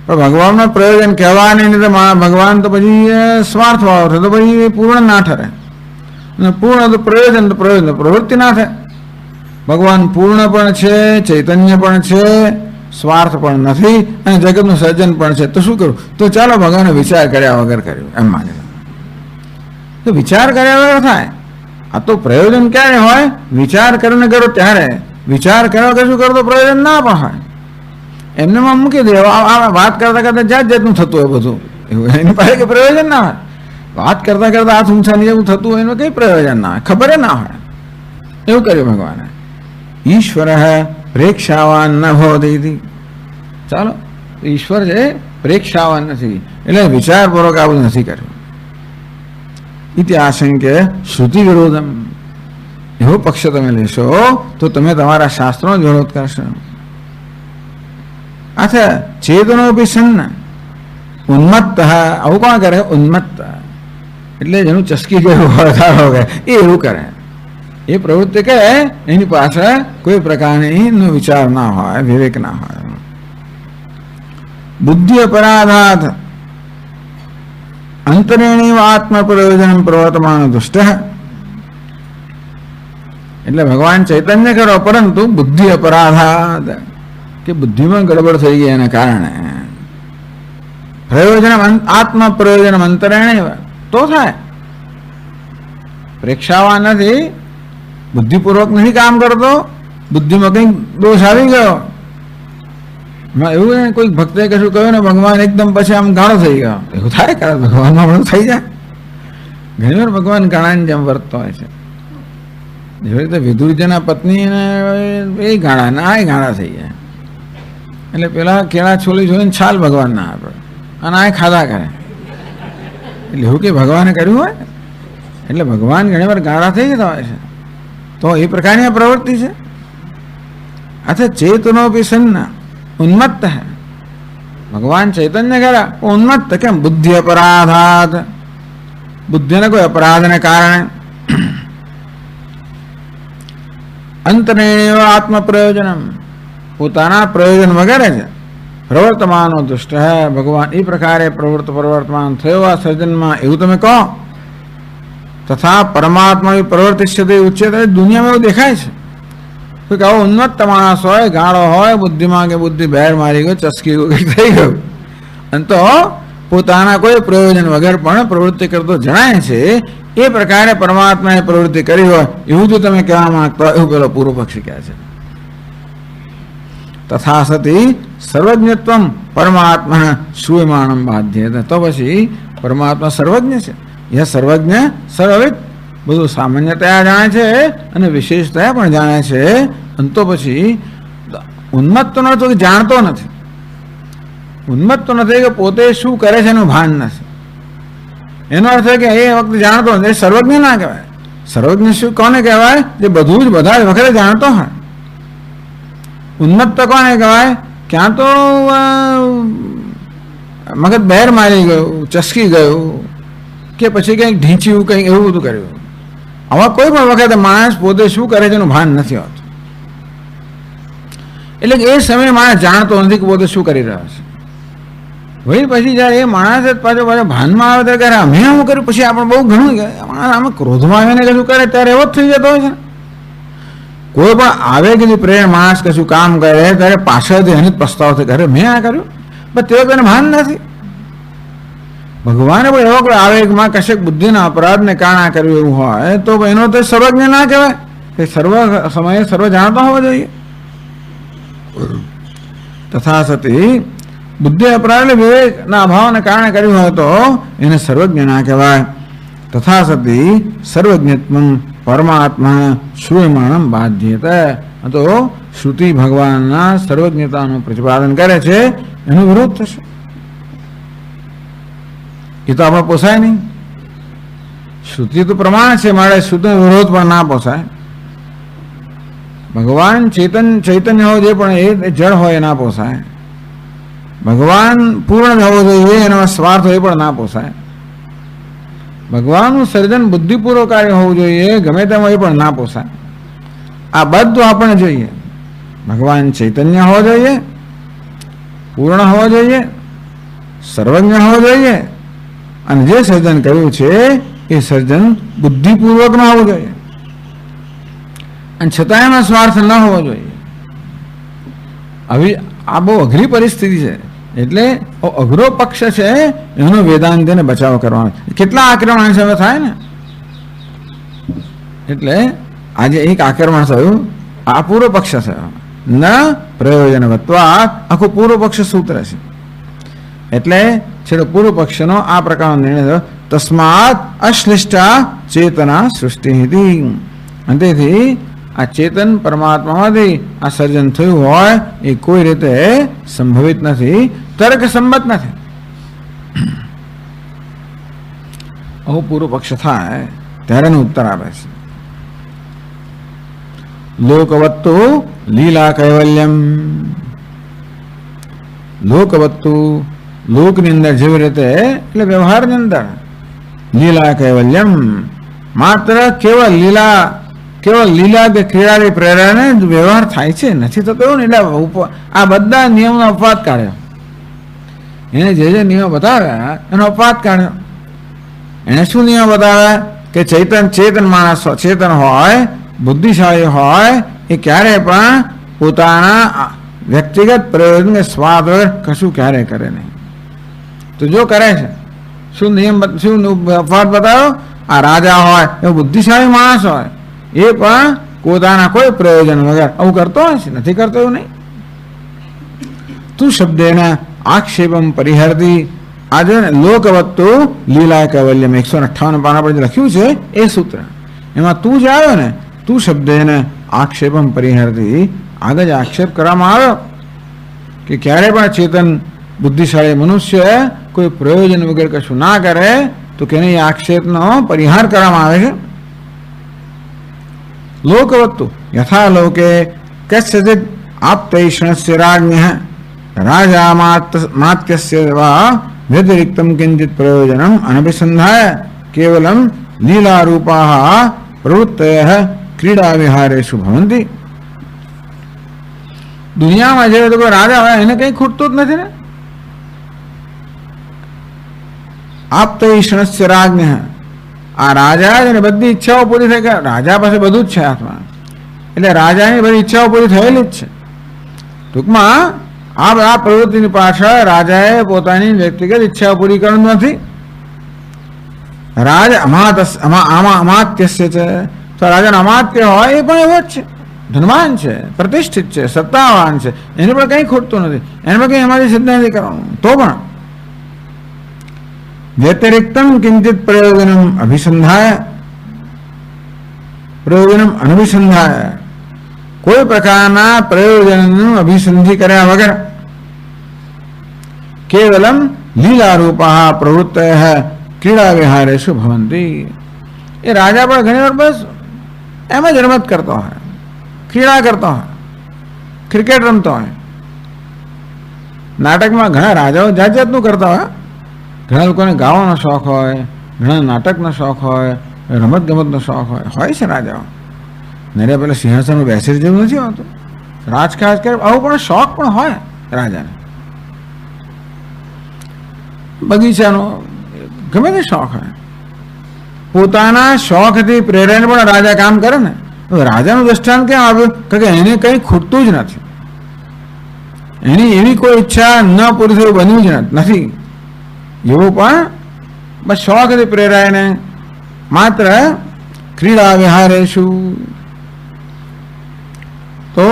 પણ ભગવાનનું પ્રયોજન કહેવાની નહીં તો ભગવાન તો પછી સ્વાર્થ ભાવ થાય તો પછી પૂર્ણ ના ઠરે. અને પૂર્ણ તો પ્રયોજન પ્રવૃત્તિ ના થાય. ભગવાન પૂર્ણ પણ છે, ચૈતન્ય પણ છે, સ્વાર્થ પણ નથી અને જગતનું સર્જન પણ છે. તો શું કરું? તો ચાલો ભગવાને વિચાર કર્યા વગર કર્યું એમ માની લો. તો વિચાર કર્યા વગર થાય. આ તો પ્રયોજન ક્યારે હોય? વિચાર કરીને કરો ત્યારે. વિચાર કર્યા વગર શું કરો તો પ્રયોજન ના પણ હોય. એમને મૂકી દે. વાત કરતા કરતા જાત જાતનું થતું હોય બધું, એવું એની પાસે કંઈ પ્રયોજન ના હોય. વાત કરતા કરતા હાથ ઊંચા નીચે થતું હોય એનું કંઈ પ્રયોજન ના હોય, ખબર ના હોય. એવું કર્યું ભગવાને. ઈશ્વર પ્રેક્ષાવાન ન ભવતી. ચાલો, ઈશ્વર છે પ્રેક્ષાવાન નથી, એટલે વિચારપૂર્વક આ બધું નથી કર્યું. ઇતિ આશંક્ય શ્રુતિ વિરોધમ. એવો પક્ષ તમે લેશો તો તમે તમારા શાસ્ત્રોનો વિરોધ કરશો. અચ્છા, ચેતનોપી સન્ન ઉન્મત્ત. આવું કોણ કરે? ઉન્મત્ત એટલે જેનું ચસકી ગયું હોય એ એવું કરે. એ પ્રવૃત્તિ કે એની પાછળ કોઈ પ્રકારની વિચાર ના હોય, વિવેક ના હોય. બુદ્ધિ અપરાધાત અંતરેણી આત્મ પ્રયોજન પ્રવર્તમાન દુષ્ટ. એટલે ભગવાન ચૈતન્ય કરો, પરંતુ બુદ્ધિ અપરાધાત કે બુદ્ધિમાં ગડબડ થઈ ગઈ એના કારણે પ્રયોજન આત્મ પ્રયોજન અંતરેણી તો થાય. પ્રેક્ષાવાન નથી, બુદ્ધિપૂર્વક નહીં કામ કરતો, બુદ્ધિમાં કંઈક દોષ આવી ગયો. એવું ને કોઈક ભક્તે કશું કહ્યું ને ભગવાન એકદમ પછી આમ ગાળો થઈ ગયો, એવું થાય? કારણ ભગવાનમાં પણ થઈ જાય. ઘણી વાર ભગવાન ગાળાની જેમ વર્તતો હોય છે. જેવી રીતે વિદુરજીના પત્નીને એ ગાળા ના એ ગાળા થઈ જાય. એટલે પેલા કેળા છોલી છોલીને છાલ ભગવાન ના આપે અને આ ખાધા કરે. એટલે એવું કે ભગવાને કર્યું હોય? એટલે ભગવાન ઘણી વાર ગાળા થઈ જતા હોય છે. તો એ પ્રકારની પ્રવૃત્તિ છે. અચ્છા, ચેતનોપી સન્ન ઉન્મત્ત હૈ. ભગવાન ચૈતન્ય કર્યા ઉન્મત્ત કેમ? બુદ્ધિ અપરાધાત. બુદ્ધિને કોઈ અપરાધને કારણે. અંતરેણ આત્મ પ્રયોજનમ, પોતાના પ્રયોજન વગેરે છે પ્રવર્તમાનો દુષ્ટ હૈ. ભગવાન એ પ્રકારે પ્રવર્તમાન થયો આ સર્જનમાં, એવું તમે કહો. તથા પરમાત્મા પ્રવર્તિષ્યતે ઉચ્ચતે. દુનિયામાં એવું દેખાય છે. કોઈક આવો ઉન્નત માણસ હોય, ગાળો હોય, બુદ્ધિમાં કે બુદ્ધિ બહાર મારી ગયો, ચસકી થઈ ગયું, અને તો પોતાના કોઈ પ્રયોજન વગર પણ પ્રવૃત્તિ કરતો જણાય છે. એ પ્રકારે પરમાત્માએ પ્રવૃત્તિ કરી હોય એવું જો તમે કહેવા માંગતા હોય, એવું પેલો પૂર્વ પક્ષી કહે છે. તથા સતી સર્વજ્ઞત્વમ પરમાત્મા શ્રૂયમાણમ બાધ્યતે. તો પછી પરમાત્મા સર્વજ્ઞ છે. એ સર્વજ્ઞ સર્વવિદ, બધું સામાન્યતયા જાણે છે અને વિશેષતયા પણ જાણે છે. અને તો પછી ઉન્મત્ત નો તો જાણતો નથી. ઉન્મત્ત નથી કે પોતે શું કરે છે એનું ભાન નથી. એનો અર્થ છે કે એ વખતે જાણતો નથી. એ સર્વજ્ઞ ના કહેવાય. સર્વજ્ઞ શું કોને કહેવાય? જે બધું જ બધા જ વખતે જાણતો હોય. ઉન્મત્ત કોને કહેવાય? ક્યાં તો મગજ બહેર મારી ગયું, ચસકી ગયું, કે પછી કંઈક ઢીંચ્યું, કંઈક એવું બધું કર્યું. આવા કોઈ પણ વખતે માણસ પોતે શું કરે છે એનું ભાન નથી હોતું. એટલે કે એ સમયે માણસ જાણતો નથી કે પોતે શું કરી રહ્યો છે. ભાઈ પછી જ્યારે એ માણસ જ પાછો ભાનમાં આવે ત્યારે અમે શું કર્યું, પછી આપણે બહુ ઘણું માણસ આમાં ક્રોધમાં આવીને કશું કરે ત્યારે એવો જ થઈ જતો હોય છે. કોઈ પણ આવે કે પ્રેમ માણસ કશું કામ કરે ત્યારે પાછળથી એની જ પસ્તાવ થઈ કરે મેં આ કર્યું, પણ તેઓ તેને ભાન નથી. ભગવાને પણ એવો કોઈ આવેગમાં કશેક બુદ્ધિના અપરાધને કારણે કર્યું એવું હોય તો એનો તો સર્વજ્ઞ ના કહેવાય. એ સર્વ સમયે સર્વ જાણતો હોવો જોઈએ. તથા સતી બુદ્ધિ અપરાધ એટલે વિવેકના અભાવને કારણે કર્યું હોય તો એને સર્વજ્ઞ ના કહેવાય. તથા સતી સર્વજ્ઞત્વ પરમાત્મા શ્રૂયમાણમ બાધ્યતે. તો શ્રુતિ ભગવાનના સર્વજ્ઞતાનું પ્રતિપાદન કરે છે, એનો વિરોધ થશે. એ તો આપણે પોસાય નહીં. શ્રુતિ તો પ્રમાણ છે, મારે શ્રુતિ વિરોધ પણ ના પોસાય. ભગવાન ચૈતન્ય હોય જે પણ એ જળ હોય એ ના પોસાય. ભગવાન પૂર્ણ હોવો જોઈએ, એનો સ્વાર્થ હોય પણ ના પોસાય. ભગવાનનું સર્જન બુદ્ધિપૂર્વક કાર્ય હોવું જોઈએ, ગમે તેમ હોય પણ ના પોસાય. આ બધું આપણે જોઈએ. ભગવાન ચૈતન્ય હોવો જોઈએ, પૂર્ણ હોવો જોઈએ, સર્વજ્ઞ હોવો જોઈએ, અને જે સર્જન કર્યું છે એ સર્જન બુદ્ધિપૂર્વક ન હોવું જોઈએ, અને છતાં એમાં સ્વાર્થ ન હોવો જોઈએ. હવે આ બહુ અઘરી પરિસ્થિતિ છે. એટલે અઘરો પક્ષ છે એનો વેદાંતને બચાવ કરવાનો. કેટલા આક્રમણ હવે થાય ને, એટલે આજે એક આક્રમણ થયું, આ પૂર્વ પક્ષ થયો ન પ્રયોજન વત્વા, આખું પૂર્વ પક્ષ સૂત્ર છે. એટલે છેલ્લો પૂર્વ પક્ષનો આ પ્રકારનો નિર્ણય થયો, તસ્માત અશ્લિષ્ટા ચેતના સૃષ્ટિ હતી. અને તેથી આ ચેતન પરમાત્મામાંથી આ સર્જન થયું હોય એ કોઈ રીતે સંભવિત નથી, તર્ક સંમત નથી. આવું પૂર્વ પક્ષ થાય ત્યારે ઉત્તર આપે છે, લોકવત્તુ લીલા કૈવલ્યમ. લોકવત્તુ લોકની અંદર જેવી રીતે, એટલે વ્યવહારની અંદર લીલા કૈવલ્યમ, માત્ર કેવળ લીલા કે ક્રિયાની પ્રેરણાને વ્યવહાર થાય છે, નથી થતો એવું ને. એટલે આ બધા નિયમનો અપવાદ કાઢ્યો. એને જે નિયમ બતાવ્યા એનો અપવાદ કાઢ્યો. એને શું નિયમ બતાવ્યા કે ચેતન માણસ ચેતન હોય, બુદ્ધિશાળી હોય, એ ક્યારે પણ પોતાના વ્યક્તિગત પ્રયોજન કે સ્વાદ વગર કશું ક્યારે કરે નહીં. તો જો કરે છે, શું નિયમ, શું અપવાદ બતાવ્યો? આ રાજા હોય, એવો બુદ્ધિશાળી માણસ હોય, એ પણ પોતાના કોઈ પ્રયોજન વગર આવું કરતો હોય છે, નથી કરતો એવું નહીં. તું શબ્દેના આક્ષેપમ પરિહરતી. આજે લોકવત્તુ લીલા કૈવલ્યમ 158 પાના પર લખ્યું છે એ સૂત્ર, એમાં તું જ આવ્યો ને, તું શબ્દેને આક્ષેપમ પરિહરતી. આગળ જ આક્ષેપ કરવામાં આવ્યો કે ક્યારે પણ ચેતન બુદ્ધિશાળી મનુષ્ય કોઈ પ્રયોજન વગર કશું ના કરે તો કે એ આક્ષેપનો પરિહાર કરવામાં આવે છે. લોકવત્તુ યથા લોકે કસ્યચિદ આપ્તૈષણસ્ય રાજ્ઞઃ રાજા માત્યસ્ય વા વ્યતિરિક્તમ કિંચિત પ્રયોજનમ અનભિસંધાય કેવલમ લીલારૂપાઃ પ્રવૃત્તયઃ ક્રીડા વિહારેષુ ભવન્તિ. દુનિયામાં જે કોઈ રાજા હોય એને કંઈ ખૂટતું જ નથી ને. આપ્તૈષણસ્ય રાજ્ઞઃ, આ રાજા છે ને બધી ઈચ્છાઓ પૂરી થઈ ગઈ. રાજા પાસે બધું જ છે હાથમાં, એટલે રાજાની બધી ઈચ્છાઓ પૂરી થયેલી જ છે. ટૂંકમાં આ પ્રવૃત્તિની પાછળ રાજાએ પોતાની વ્યક્તિગત ઈચ્છાઓ પૂરી કરવાનું નથી. રાજ અમાત્યસ્ય છે, તો રાજાનો અમાત્ય હોય એ પણ એવો જ છે, ધનવાન છે, પ્રતિષ્ઠિત છે, સત્તાવાન છે, એને પણ કંઈ ખૂટતું નથી, એને પણ કંઈ એમાંથી સિદ્ધ નથી કરવાનું. તો પણ વ્યતિરિક્તમ કિંચિત પ્રયોજનમ અભિસંધાય, પ્રયોજનમ અનભિસંધાય, કોઈ પ્રકારના પ્રયોજનનું અભિસંધિ કર્યા વગર કેવલમ લીલારૂપાઃ પ્રવૃત્તયઃ ક્રીડા વિહારેષુ ભવન્તિ. એ રાજા પણ ઘણી વાર બસ એમ જ રમત કરતો હોય, ક્રીડા કરતો હોય, ક્રિકેટ રમતો હોય. નાટકમાં ઘણા રાજાઓ જાત જાતનું કરતા હોય. ઘણા લોકોને ગાવાનો શોખ હોય, ઘણા નાટકનો શોખ હોય, રમત ગમતનો શોખ હોય છે રાજાઓ. નરે પેલા સિંહાસનમાં બેસી જેવું નથી હોતું, રાજકાજ કરે, આવું પણ શોખ પણ હોય રાજાને. બગીચાનો ગમે તે શોખ હોય, પોતાના શોખથી પ્રેરણા પણ રાજા કામ કરે ને. રાજાનું દ્રષ્ટાંત કેમ આવ્યું? કારણ કે એને કંઈ ખૂટતું જ નથી, એની એવી કોઈ ઈચ્છા ન પૂરી થયું બન્યું જ નથી. એવું પણ બસ શોખથી પ્રેરાયને માત્ર ક્રીડા વિહારેષુ. તો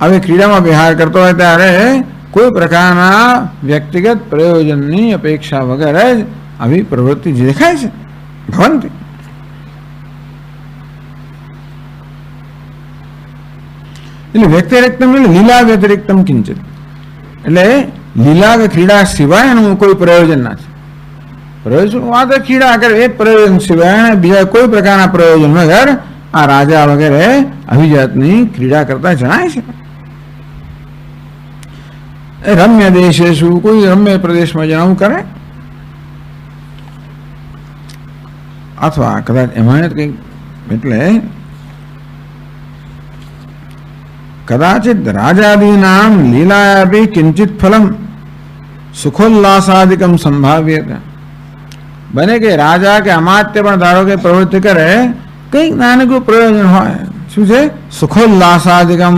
હવે ક્રીડામાં વિહાર કરતો હોય ત્યારે કોઈ પ્રકારના વ્યક્તિગત પ્રયોજનની અપેક્ષા વગર જ આવી પ્રવૃત્તિ દેખાય છે ભવંતી. એટલે વ્યતિરિક્તમ એટલે લીલા વ્યતિરિક્તમ કિંચિત, એટલે લીલા કે ક્રીડા સિવાય એનું કોઈ પ્રયોજન નથી. પ્રયોજન માત્ર ક્રીડા કરે એ પ્રયોજન સિવાય બીજા કોઈ પ્રકારના પ્રયોજન વગર આ રાજા વગેરે અભિજાતની ક્રીડા કરતા જણાય છે. રમ્ય દેશેષુ, કોઈ રમ્ય પ્રદેશમાં જઈને આવું કરે, અથવા કદાચ એમાં કંઈક એટલે કદાચિત રાજાદીનામ લીલાયાપી કિંચિત ફલમ સુખોલ્લાસાદિકમ સંભાવ્યતા. બને કે રાજા કે અમાત્ય પણ ધારો કે પ્રવૃત્તિ કરે, કંઈક નાનકડું પ્રયોજન હોય. શું છે? સુખોલ્લાસાદિકમ,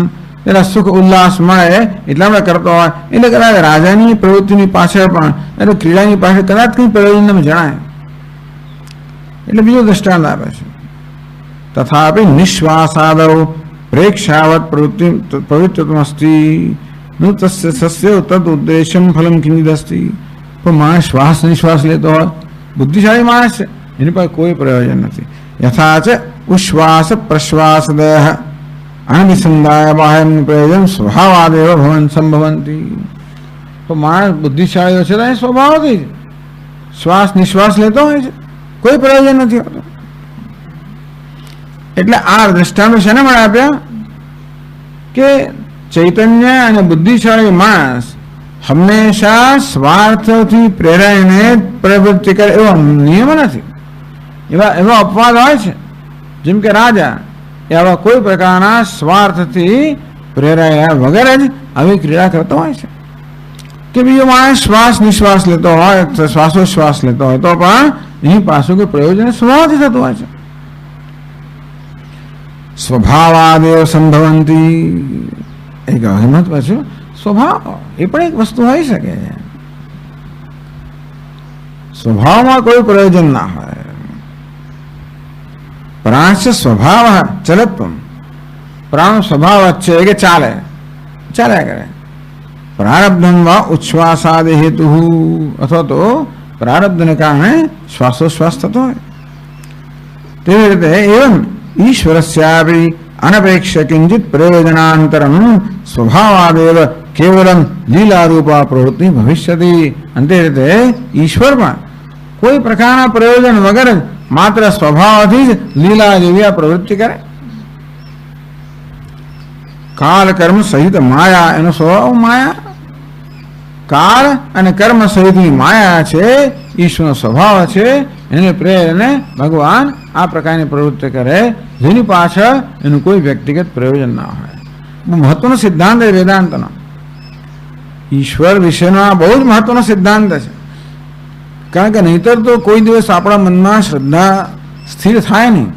એટલે સુખ ઉલ્લાસ મળે એટલા માટે કરતો હોય. એટલે કદાચ રાજાની પ્રવૃત્તિની પાછળ પણ, એટલે ક્રીડાની પાછળ કદાચ કંઈ પ્રયોજન જણાય. એટલે બીજું દ્રષ્ટાંત આપે છે. તથાપિ નિશ્વાસાદવ પ્રેક્ષાવત પ્રવૃત્તિત્વમસ્તિ નું તસ્ય સસ્ય તદ ઉદ્દેશ્યમ ફલમ કિંચિદસ્તિ. પણ માણસ શ્વાસ નિશ્વાસ લેતો હોય, બુદ્ધિશાળી માણસ છે, એની પાસે કોઈ પ્રયોજન નથી. યથા ચ ઉશ્વાસ પ્રશ્વાસ દેહ અનભિસંધાય બાહ્યમ પ્રયોજન સ્વભાવાદેવ ભવન સંભવંતી. તો માણસ બુદ્ધિશાળીઓ છે તો એ સ્વભાવથી શ્વાસ નિશ્વાસ લેતો હોય છે, કોઈ પ્રયોજન નથી હોતું. એટલે આ દ્રષ્ટાંતો શેને મળે આપ્યા કે ચૈતન્ય અને બુદ્ધિશાળી માણસ હંમેશા સ્વાર્થથી પ્રેરાઈને પ્રવૃત્તિ કરે એવો નિયમ નથી. એવા અપવાદ હોય છે. જેમ કે રાજા એવા કોઈ પ્રકારના સ્વાર્થથી પ્રેરાયા વગર જ આવી ક્રિયા કરતો હોય છે. કે બીજો માણસ શ્વાસ નિશ્વાસ લેતો હોય, શ્વાસોશ્વાસ લેતો હોય તો પણ એની પાછું કોઈ પ્રયોજન સ્વભાવથી થતું હોય છે. સ્વભાવાદેવ સંભવંતી. એક મહત્વ છે સ્વભાવ, એ પણ એક વસ્તુ હોઈ શકે. સ્વભાવમાં કોઈ પ્રયોજન ના હોય. પ્રાણ સ્વભાવ ચલત્વમ, પ્રાણ સ્વભાવ છે કે ચાલ્યા કરે. પ્રારબ્ધમ વા ઉચ્છ્વાસાદે હેતુ, અથવા તો પ્રારબ્ધને કારણે શ્વાસોશ્વાસ થતો હોય. તેવી રીતે એવમ ઈશ્વરસ્યાપી અનપેક્ષ કિંચિત પ્રયોજનાંતરમ સ્વભાવાદેવ કેવલમ લીલારૂપા પ્રવૃત્તિ ભવિષ્યતિ. અંતે રીતે ઈશ્વરમાં કોઈ પ્રકારના પ્રયોજન વગર જ માત્ર સ્વભાવથી જ લીલા જેવી આ પ્રવૃત્તિ કરે. કાળ કર્મ સહિત માયા, એનો સ્વભાવ માયા. કાળ અને કર્મ સહિતની માયા છે, ઈશ્વરનો સ્વભાવ છે. એને પ્રેરણે ભગવાન આ પ્રકારની પ્રવૃત્તિ કરે જેની પાછળ એનું કોઈ વ્યક્તિગત પ્રયોજન ના હોય. બહુ મહત્વનો સિદ્ધાંત છે વેદાંતનો. ઈશ્વર વિશેનો આ બહુ જ મહત્વનો સિદ્ધાંત છે. કારણ કે નહીતર તો કોઈ દિવસ આપણા મનમાં શ્રદ્ધા સ્થિર થાય નહીં.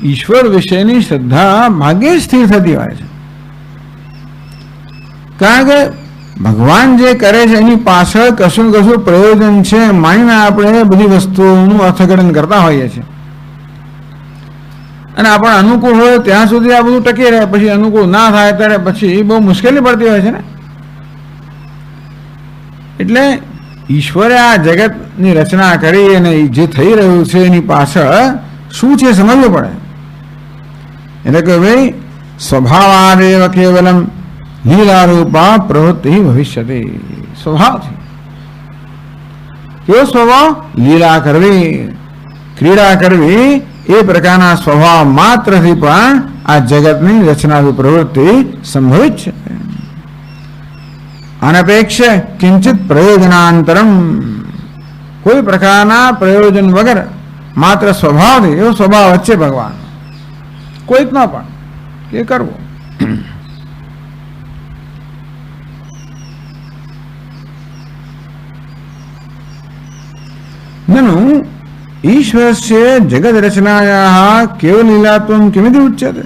ઈશ્વર વિશેની શ્રદ્ધા ભાગ્યે સ્થિર થતી હોય છે. કારણ કે ભગવાન જે કરે છે એની પાછળ કશું પ્રયોજન છે માનીને આપણે બધી વસ્તુઓનું અર્થઘટન કરતા હોઈએ છીએ. અને આપણે અનુકૂળ હોય ત્યાં સુધી આ બધું ટકી રહે, પછી અનુકૂળ ના થાય ત્યારે પછી બહુ મુશ્કેલી પડતી હોય છે ને. એટલે ઈશ્વરે આ જગતની રચના કરી અને જે થઈ રહ્યું છે એની પાછળ શું છે સમજવું પડે. એટલે કે ભાઈ સ્વભાવાદેવ કેવલમ લીલારૂપા પ્રવૃત્તિ ભવિષ્યતિ. સ્વભાવથી કેવો સ્વભાવ? લીલા કરવી, ક્રીડા કરવી, એ પ્રકારના સ્વભાવ માત્રથી પણ આ જગતની રચનાની પ્રવૃત્તિ સંભવિત છે. અનપેક્ષ કિંચિત પ્રયોજનાંતરમ, કોઈ પ્રકારના પ્રયોજન વગર માત્ર સ્વભાવથી, એવો સ્વભાવ વચ્ચે ભગવાન કોઈક ન પણ કે કરવું. નनु ઈશ્વરસ્ય જગત રચનાયાઃ કેવલ લીલાત્વમ કિમિતિ ઉચ્યતે.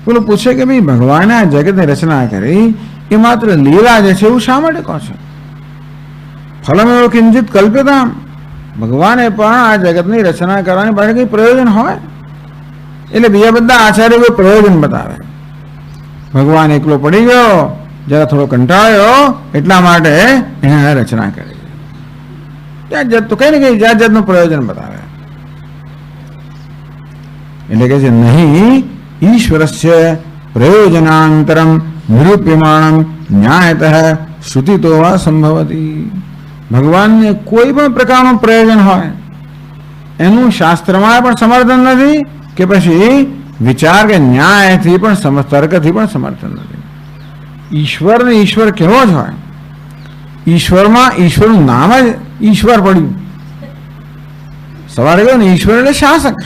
બોલો પૂછે કે ભાઈ ભગવાને આ જગતની રચના કરી એ માત્ર લીલા જે છે એવું શા માટે કહો છો? ફલમ એવો કિંચિત કલ્પ્યતામ. ભગવાને પણ આ જગતની રચના કરવાની પાસે કંઈ પ્રયોજન હોય એટલે બીજા બધા આચાર્યો કોઈ પ્રયોજન બતાવે. ભગવાન એકલો પડી ગયો, જરા થોડો કંટાળ્યો એટલા માટે એને રચના કરી. જાત તો કઈ ને કઈ જાત જાતનું પ્રયોજન બતાવે. એટલે કે છે નહીં ઈશ્વરસ્ય પ્રયોજનાંતરમ નિરૂપ્યમાણમ ન્યાયતઃ શ્રુતિતો વા સંભવતી. ભગવાનને કોઈ પણ પ્રકારનું પ્રયોજન હોય એનું શાસ્ત્રમાં પણ સમર્થન નથી કે પછી વિચાર કે ન્યાયથી પણ તર્કથી પણ સમર્થન નથી. ઈશ્વર ને ઈશ્વર કેવો જ હોય? ઈશ્વરમાં ઈશ્વરનું નામ જ ઈશ્વર પડ્યું. સવારે કહ્યું ને ઈશ્વર એટલે શાસક.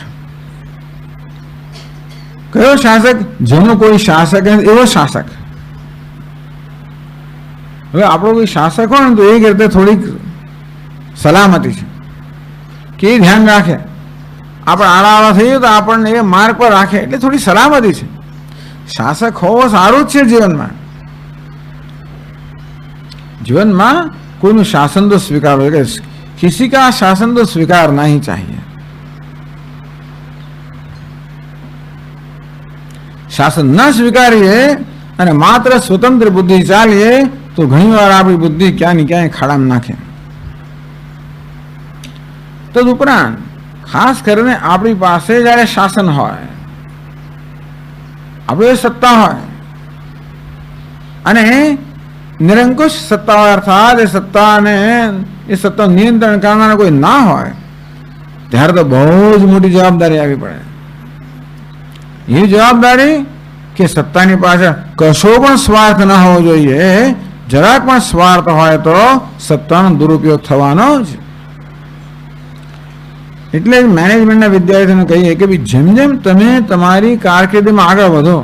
કયો શાસક? જેનો કોઈ શાસક નથી એવો શાસક. હવે આપણો કોઈ શાસક હોય ને તો એક રીતે થોડીક સલામતી છે કે એ ધ્યાન રાખે. આપણે આડા થઈએ તો આપણને એ માર્ગ પર રાખે એટલે થોડી સલામતી છે. શાસક હોવો સારું જ છે જીવનમાં. जीवन कोई शासन तो स्वीकार हो, किसी का शासन तो स्वीकार नहीं चाहिए. शासन न स्वीकारिए અને માત્ર સ્વતંત્ર બુદ્ધિ ચાલીએ તો ઘણીવાર આપણી બુદ્ધિ ક્યાં ને ક્યાંય ખાડામાં નાખે. તદુપરાંત ખાસ કરીને આપણી પાસે જ્યારે શાસન હોય, આપણી સત્તા હોય અને નિરંકુશ સત્તા હોય, અર્થાત એ સત્તા નિયંત્રણ કરનારા કોઈ ના હોય, ત્યારે તો બહુ જ મોટી જવાબદારી આવી પડે. એ જવાબદારી કે સત્તાની પાછળ કશો પણ સ્વાર્થ ના હોવો જોઈએ. જરાક પણ સ્વાર્થ હોય તો સત્તાનો દુરુપયોગ થવાનો જ. એટલે મેનેજમેન્ટના વિદ્યાર્થીઓને કહીએ કે ભાઈ જેમ જેમ તમે તમારી કારકિર્દીમાં આગળ વધો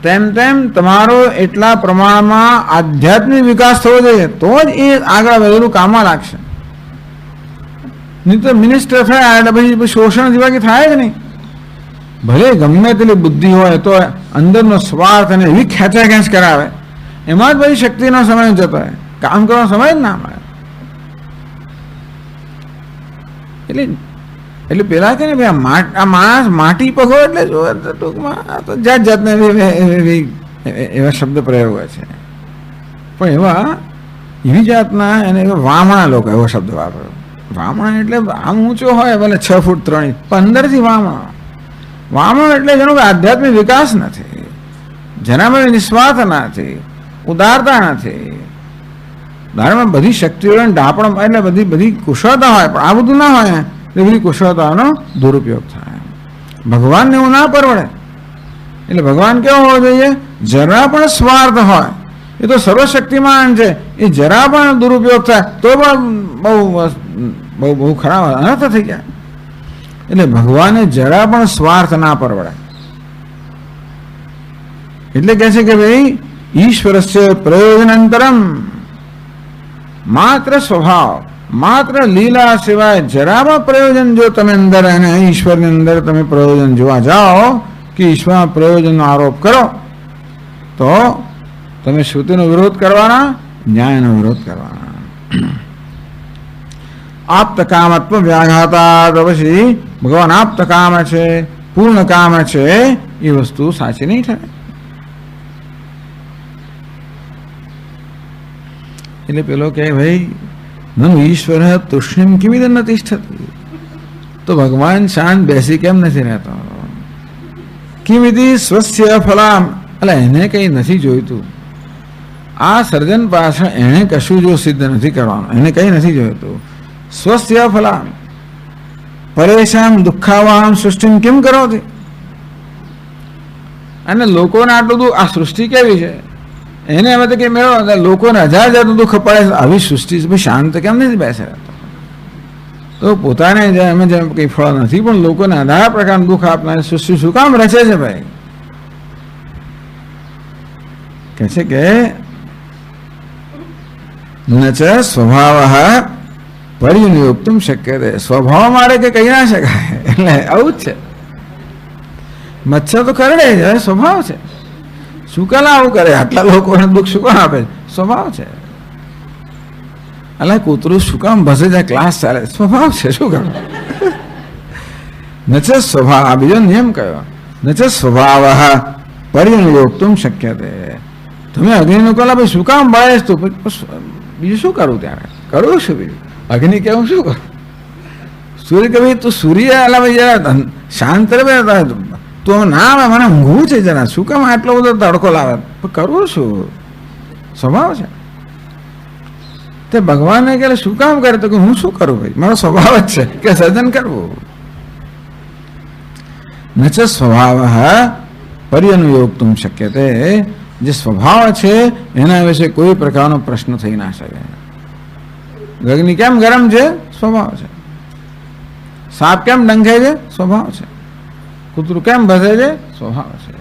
તેમ તેમ તમારો એટલા પ્રમાણમાં આધ્યાત્મિક વિકાસ થવો જોઈએ, તો જ એ આગળ વધેલું કામમાં લાગશે. નહીં તો મિનિસ્ટર થયા એટલે પછી શોષણ જેવા કે થાય જ નહીં. ભલે ગમે તેટલી બુદ્ધિ હોય તો અંદરનો સ્વાર્થ અને એવી ખેંચાખેંચ કરાવે, એમાં જ બધી શક્તિનો સમય જતો હોય, કામ કરવાનો સમય જ ના મળે. એટલે પેલા કે ને ભાઈ આ માણસ માટી પગો એટલે ટૂંકમાં તો જાત જાતને એવા શબ્દ પ્રયોગ હોય છે. પણ એવી જાતના એને વામણા લોકો એવો શબ્દ વાપર્યો. વામણા એટલે આમ ઊંચો હોય ભલે 6 ફૂટ 3 ઇંચ, 15થી વામણો. વામણ એટલે જેનો આધ્યાત્મિક વિકાસ નથી, જેનામાં નિસ્વાર્થ નથી, ઉદારતા નથી. ધારમાં બધી શક્તિઓ ડાપણ એટલે બધી કુશળતા હોય, પણ આ બધું ના હોય એટલે બધી કુશળતાનો દુરુપયોગ થાય. ભગવાનને એવું ના પરવડે. એટલે ભગવાન કેવો હોવો જોઈએ? જરા પણ સ્વાર્થ હોય, એ તો સર્વશક્તિમાન છે, એ જરા પણ દુરુપયોગ થાય તો પણ બહુ ખરાબ અનર્થ થઈ જાય. એટલે ભગવાને જરા પણ સ્વાર્થ ના પરવડે. એટલે કહે છે કે ભાઈ ઈશ્વરસ્ય પ્રયોજનાંતરમ, માત્ર સ્વભાવ માત્ર લીલા સિવાય જરામાં પ્રયોજન જો તમે અંદર અને ઈશ્વરની અંદર તમે પ્રયોજન જોવા જાઓ કે ઈશ્વરમાં પ્રયોજનનો આરોપ કરો તો તમે શ્રુતિનો વિરોધ કરવાના, ન્યાયનો વિરોધ કરવાના. આપ્ત કામત્વ વ્યાઘાતા, તો પછી ભગવાન આપ્ત કામ છે, પૂર્ણ કામ છે, એ વસ્તુ સાચી નહીં થાય. એટલે પેલો કે ભાઈ નનુ ઈશ્વર તૃષ્ણિમ કિમિદં ન તિષ્ઠતિ, તો ભગવાન શાંત બેસી કેમ નથી રહેતો? કિમિતિ સ્વસ્ય ફલામ, એટલે એને કંઈ નથી જોઈતું. આ સર્જન પાછળ એને કશું જો સિદ્ધ નથી કરવાનું, એને કંઈ નથી જોઈતું. સ્વસ્ય ફલામ પરેશાન દુઃખાવામ સૃષ્ટિ કેમ કરો છે? અને લોકોને આટલું દુઃખ, આ સૃષ્ટિ કેવી છે એને હવે તો કે મેળવો, લોકોને 1000 જાતનું દુઃખ પડે, આવી સૃષ્ટિ શાંત કેમ નથી બેસે રહેતો? તો પોતાને એમ જેમ કંઈ ફળ નથી, પણ લોકોને 1000 પ્રકારનું દુઃખ આપનાર સૃષ્ટિ શું કામ રચે છે? ભાઈ કહે છે કે ન ચ સ્વભાવ પરિનિયુક્તમ શક્ય છે. સ્વભાવ મારે કે કહી ના શકાય. એટલે આવું જ છે. મચ્છર તો કરડે છે, સ્વભાવ છે. શું કાલા આવું કરે? આટલા લોકોને દુઃખ શું કામ આપે? સ્વભાવ છે. એટલે કૂતરું શું કામ ભસે જાય? ક્લાસ ચાલે, સ્વભાવ છે. શું કરું? નચ સ્વભાવ, આ બીજો નિયમ કયો? નચ સ્વભાવ પરિનિયોક્તમ શક્ય છે. તમે અગ્નિનું કલા ભાઈ શું કામ બળે તું? બીજું શું કરું? ત્યારે કરું શું? બીજું અગ્નિ કેવું શું કરું? સૂર્ય કે ભાઈ તું સૂર્ય અલા ભાઈ જરા શાંત રહે, તું ના આવે, મને ઊંઘવું છે જરા, શું કામ આટલો બધો તડકો લાવે? કરવું શું? સ્વભાવ છે. તે ભગવાનને કે શું કામ કરે? તો કે હું શું કરું ભાઈ, મારો સ્વભાવ જ છે કે સર્જન કરવું. ન ચ સ્વભાવ पर्यनुयोक्तुं शक्यते। જે સ્વભાવ છે એના વિશે કોઈ પ્રકારનો પ્રશ્ન થઈ ના શકે. અગ્નિ કેમ ગરમ છે? સ્વભાવ છે. સાપ કેમ ડંખે છે? સ્વભાવ છે. કૂતરું કેમ ભસે છે? સ્વભાવ છે.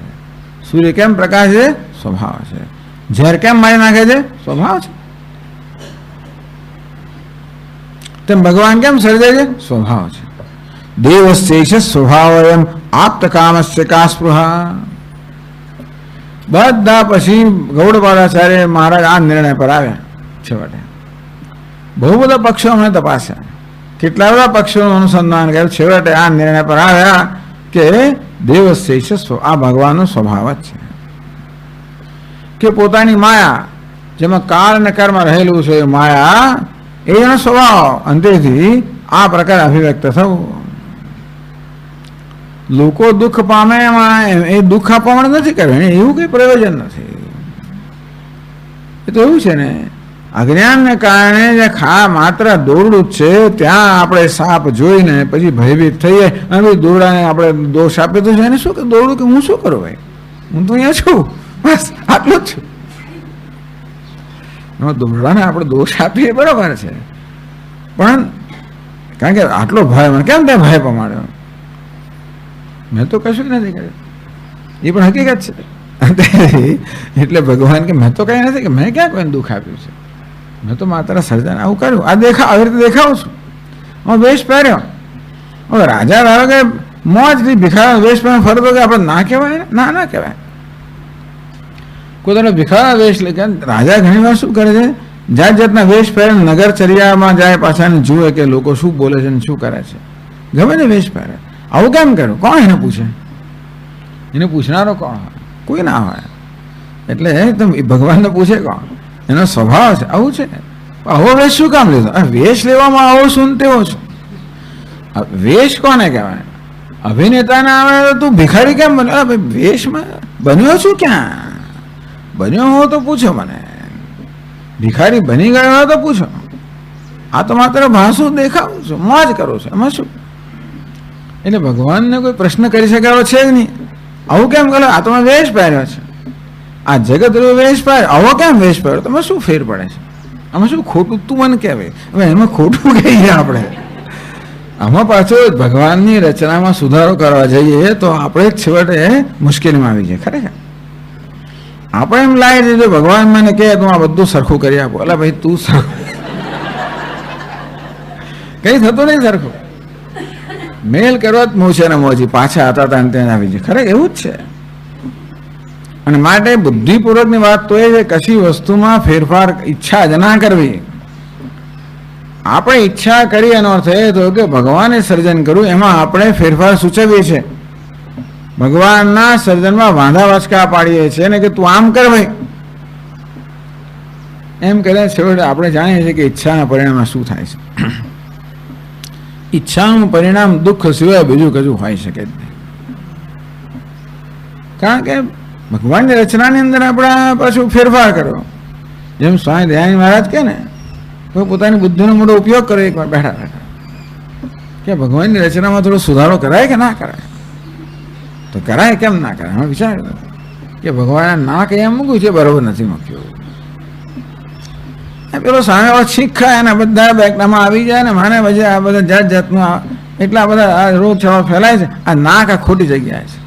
સૂર્ય કેમ પ્રકાશ છે? સ્વભાવ છે. ઝેર કેમ મારી નાખે છે? સ્વભાવ છે. તેમ ભગવાન કેમ સર્જે છે? સ્વભાવ છે. દેવસ્ય સ્વભાવયમ આપ્ત કામસ્ય કા સ્પૃહા. બધા પછી ગૌડપાદાચાર્ય મહારાજ આ નિર્ણય પર આવ્યા. છેવટે બહુ બધા પક્ષો અમને તપાસ્યા, કેટલા બધા પક્ષોનું અનુસંધાન કર્યું, છેવટે આ નિર્ણય પર આવ્યા કે દેવસ્ય આ ભગવાનનો સ્વભાવ જ છે કે પોતાની માયા, જેમાં કાળ અને કર્મ રહેલું છે, માયા એનો સ્વભાવ અંતેથી આ પ્રકારે અભિવ્યક્ત થવું. લોકો દુઃખ પામે એમાં એ દુઃખ આપવા માટે નથી કરવું, એવું કંઈ પ્રયોજન નથી. એ તો એવું છે ને, અજ્ઞાનને કારણે જે માત્ર દોરડું જ છે, ત્યાં આપણે સાપ જોઈને પછી ભયભીત થઈએ અને પછી દોરડાને આપણે દોષ આપીએ તો એને શું કે દોરડું કે હું શું કરું ભાઈ, હું તો અહીંયા છું, બસ આટલું જ છું. દોરડાને આપણે દોષ આપીએ બરાબર છે, પણ કારણ કે આટલો ભય મને કેમ ત્યાં ભય પમાડ્યો, મેં તો કશું જ નથી કર્યું, એ પણ હકીકત છે. એટલે ભગવાન કે મેં તો કંઈ નથી, કે મેં ક્યાં કોઈને દુઃખ આપ્યું છે, મેં તો માત્ર સર્જન આવું કર્યું, આ આવી રીતે દેખાવું છું, હું વેશ પહેર્યો. હવે રાજા ધારો કે મોજથી ભિખારા વેશ પહેરીને ફરતો કે આપણે ના કહેવાય, ના ના કહેવાય. પોતાનો ભિખારા વેશ લે, રાજા ઘણી વાર શું કરે છે, જાત જાતના વેશ પહેરીને નગરચર્યામાં જાય, પાછાને જુએ કે લોકો શું બોલે છે ને શું કરે છે, ગમે તે વેશ પહેરે. આવું કેમ કર્યું? કોણ એને પૂછે? એને પૂછનારો કોણ હોય? કોઈ ના હોય. એટલે ભગવાનને પૂછે કોણ? એનો સ્વભાવ છે આવું છે. આવો વેશ શું કામ લીધો? વેશ લેવામાં આવો શું તેવો છું. વેશ કોને કહેવાય? અભિનેતાને આવે તો તું ભિખારી કેમ બન્યો? વેશમાં બન્યો છું ક્યાં? બન્યો હો તો પૂછો મને. ભિખારી બની ગયો હોય તો પૂછો. આ તો માત્ર ભાષું દેખાવું છું, મોજ કરું છું, એમાં શું? એટલે ભગવાનને કોઈ પ્રશ્ન કરી શકાયો છે જ નહીં. આવું કેમ કરે? આ તો મેં વેશ પહેર્યો છે, આ જગત વેશ પહેર્યો, આવો કેમ વેશ પહેર્યો? તમે શું ફેર પડે છે? આમાં શું ખોટું? તું મને કહેવાય હવે એમાં ખોટું કહીએ આપણે. આમાં પાછો ભગવાનની રચનામાં સુધારો કરવા જઈએ તો આપણે જ છેવટે મુશ્કેલીમાં આવી જાય. ખરેખર આપણે એમ લાગે છે જો ભગવાન મને કહે તો આ બધું સરખું કરી આપો, એટલે ભાઈ તું સરખું કઈ થતું નહીં સરખું. મેલ કરવા જ મોશે ને મોજી, પાછા હતા ત્યાં ત્યાં આવી જાય. ખરેખર એવું જ છે. અને માટે બુદ્ધિપૂર્વકની વાત તો એ છે કશી વસ્તુમાં ફેરફાર ઈચ્છા જ ના કરવી. આપણે ઈચ્છા કરી એનો અર્થ એ તો કે ભગવાને સર્જન કર્યું એમાં આપણે ફેરફાર સૂચવીએ છીએ, ભગવાનના સર્જનમાં વાંધા વાચકા પાડીએ છીએ ને કે તું આમ કર ભાઈ, એમ કરે છેવટે આપણે જાણીએ છીએ કે ઈચ્છાના પરિણામમાં શું થાય છે. ઈચ્છાનું પરિણામ દુઃખ સિવાય બીજું કશું હોઈ શકે જ નહીં. કારણ કે ભગવાનની રચનાની અંદર આપણા પાછું ફેરફાર કર્યો. જેમ સ્વામી દયાનંદ મહારાજ કે ને તો પોતાની બુદ્ધિનો મોટો ઉપયોગ કરે એકવાર બેઠા બેઠા કે ભગવાનની રચનામાં થોડો સુધારો કરાય કે ના કરાય? તો કરાય, કેમ ના કરાય? અમે વિચાર્યું કે ભગવાને ના કહી એમ મૂક્યું છે, બરોબર નથી મૂક્યું. પેલો સામે વાળો છીંક ખાય અને બધા બેગનામાં આવી જાય ને માને પછી આ બધા જાત જાતનું એટલા બધા આ રોગચાળો ફેલાય છે. આ નાક આ ખોટી જગ્યાએ છે.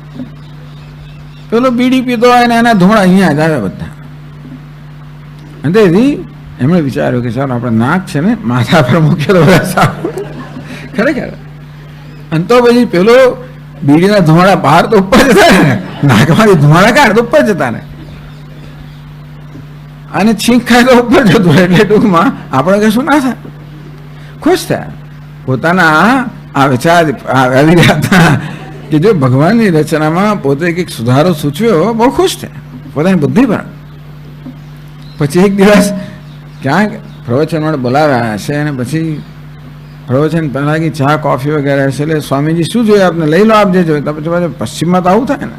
પેલો બીડી પીતો હોય ને એના ધોળા અહીંયા જ આવે બધા. અને તેથી એમણે વિચાર્યું કે ચાલો આપણે નાક છે ને માથા પર મૂકીએ તો બધા સારું. ખરેખર અને તો પછી પેલો બીડીના ધુમાડા બહાર તો ઉપર જતા ને, નાકમાંથી ધુમાડા કાઢ તો ઉપર જતા ને, અને છીંક ખાય તો ઉપર જતું. એટલે ટૂંકમાં આપણે કશું ના થાય, ખુશ થયા. પોતાના આ વિચાર આવી રહ્યા હતા કે જો ભગવાનની રચનામાં પોતે કંઈક સુધારો સૂચવ્યો, બહુ ખુશ થયા પોતાની બુદ્ધિ પર. પછી એક દિવસ ક્યાંક પ્રવચન માટે બોલાવ્યા હશે અને પછી પ્રવચન પહેલાં કે ચા કોફી વગેરે હશે. એટલે સ્વામીજી શું જોઈએ આપને? લઈ લો, આપ જે જોઈએ. તો પછી પશ્ચિમમાં તો આવું થાય ને,